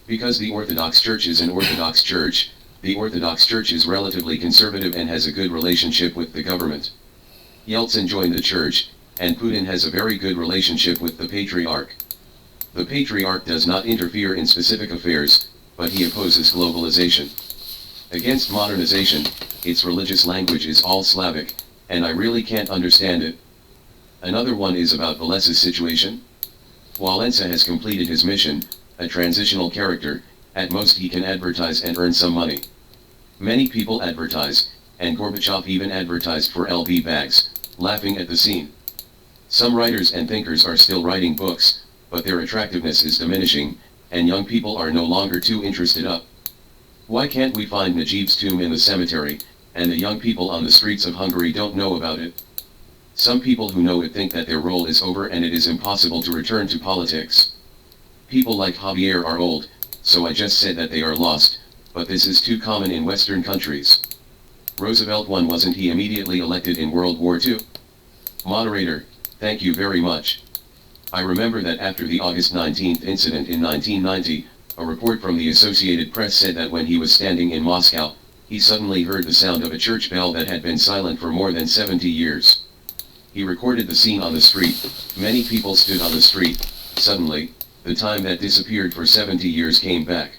[SPEAKER 1] Because the Orthodox Church is an Orthodox Church, the Orthodox Church is relatively conservative and has a good relationship with the government. Yeltsin joined the church, and Putin has a very good relationship with the Patriarch. The Patriarch does not interfere in specific affairs, but he opposes globalization. Against modernization, its religious language is all Slavic, and I really can't understand it. Another one is about Wales's situation. Walesa has completed his mission, a transitional character, at most he can advertise and earn some money. Many people advertise, and Gorbachev even advertised for LV bags, laughing at the scene. Some writers and thinkers are still writing books, but their attractiveness is diminishing, and young people are no longer too interested up. Why can't we find Najib's tomb in the cemetery, and the young people on the streets of Hungary don't know about it? Some people who know it think that their role is over and it is impossible to return to politics. People like Javier are old, so I just said that they are lost, but this is too common in Western countries. Roosevelt won, wasn't he immediately elected in World War II? Moderator, thank you very much. I remember that after the August 19th incident in 1990, a report from the Associated Press said that when he was standing in Moscow, he suddenly heard the sound of a church bell that had been silent for more than 70 years. He recorded the scene on the street. Many people stood on the street. Suddenly, the time that disappeared for 70 years came back.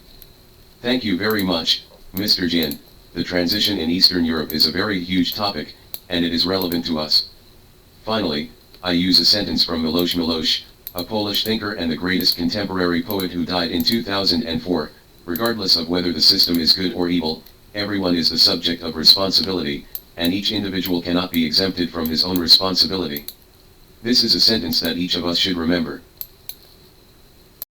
[SPEAKER 1] Thank you very much, Mr. Jin. The transition in Eastern Europe is a very huge topic, and it is relevant to us. Finally, I use a sentence from Milosz Milosz, a Polish thinker and the greatest contemporary poet who died in 2004. Regardless of whether the system is good or evil, everyone is the subject of responsibility, and each individual cannot be exempted from his own responsibility. This is a sentence that each of us should remember.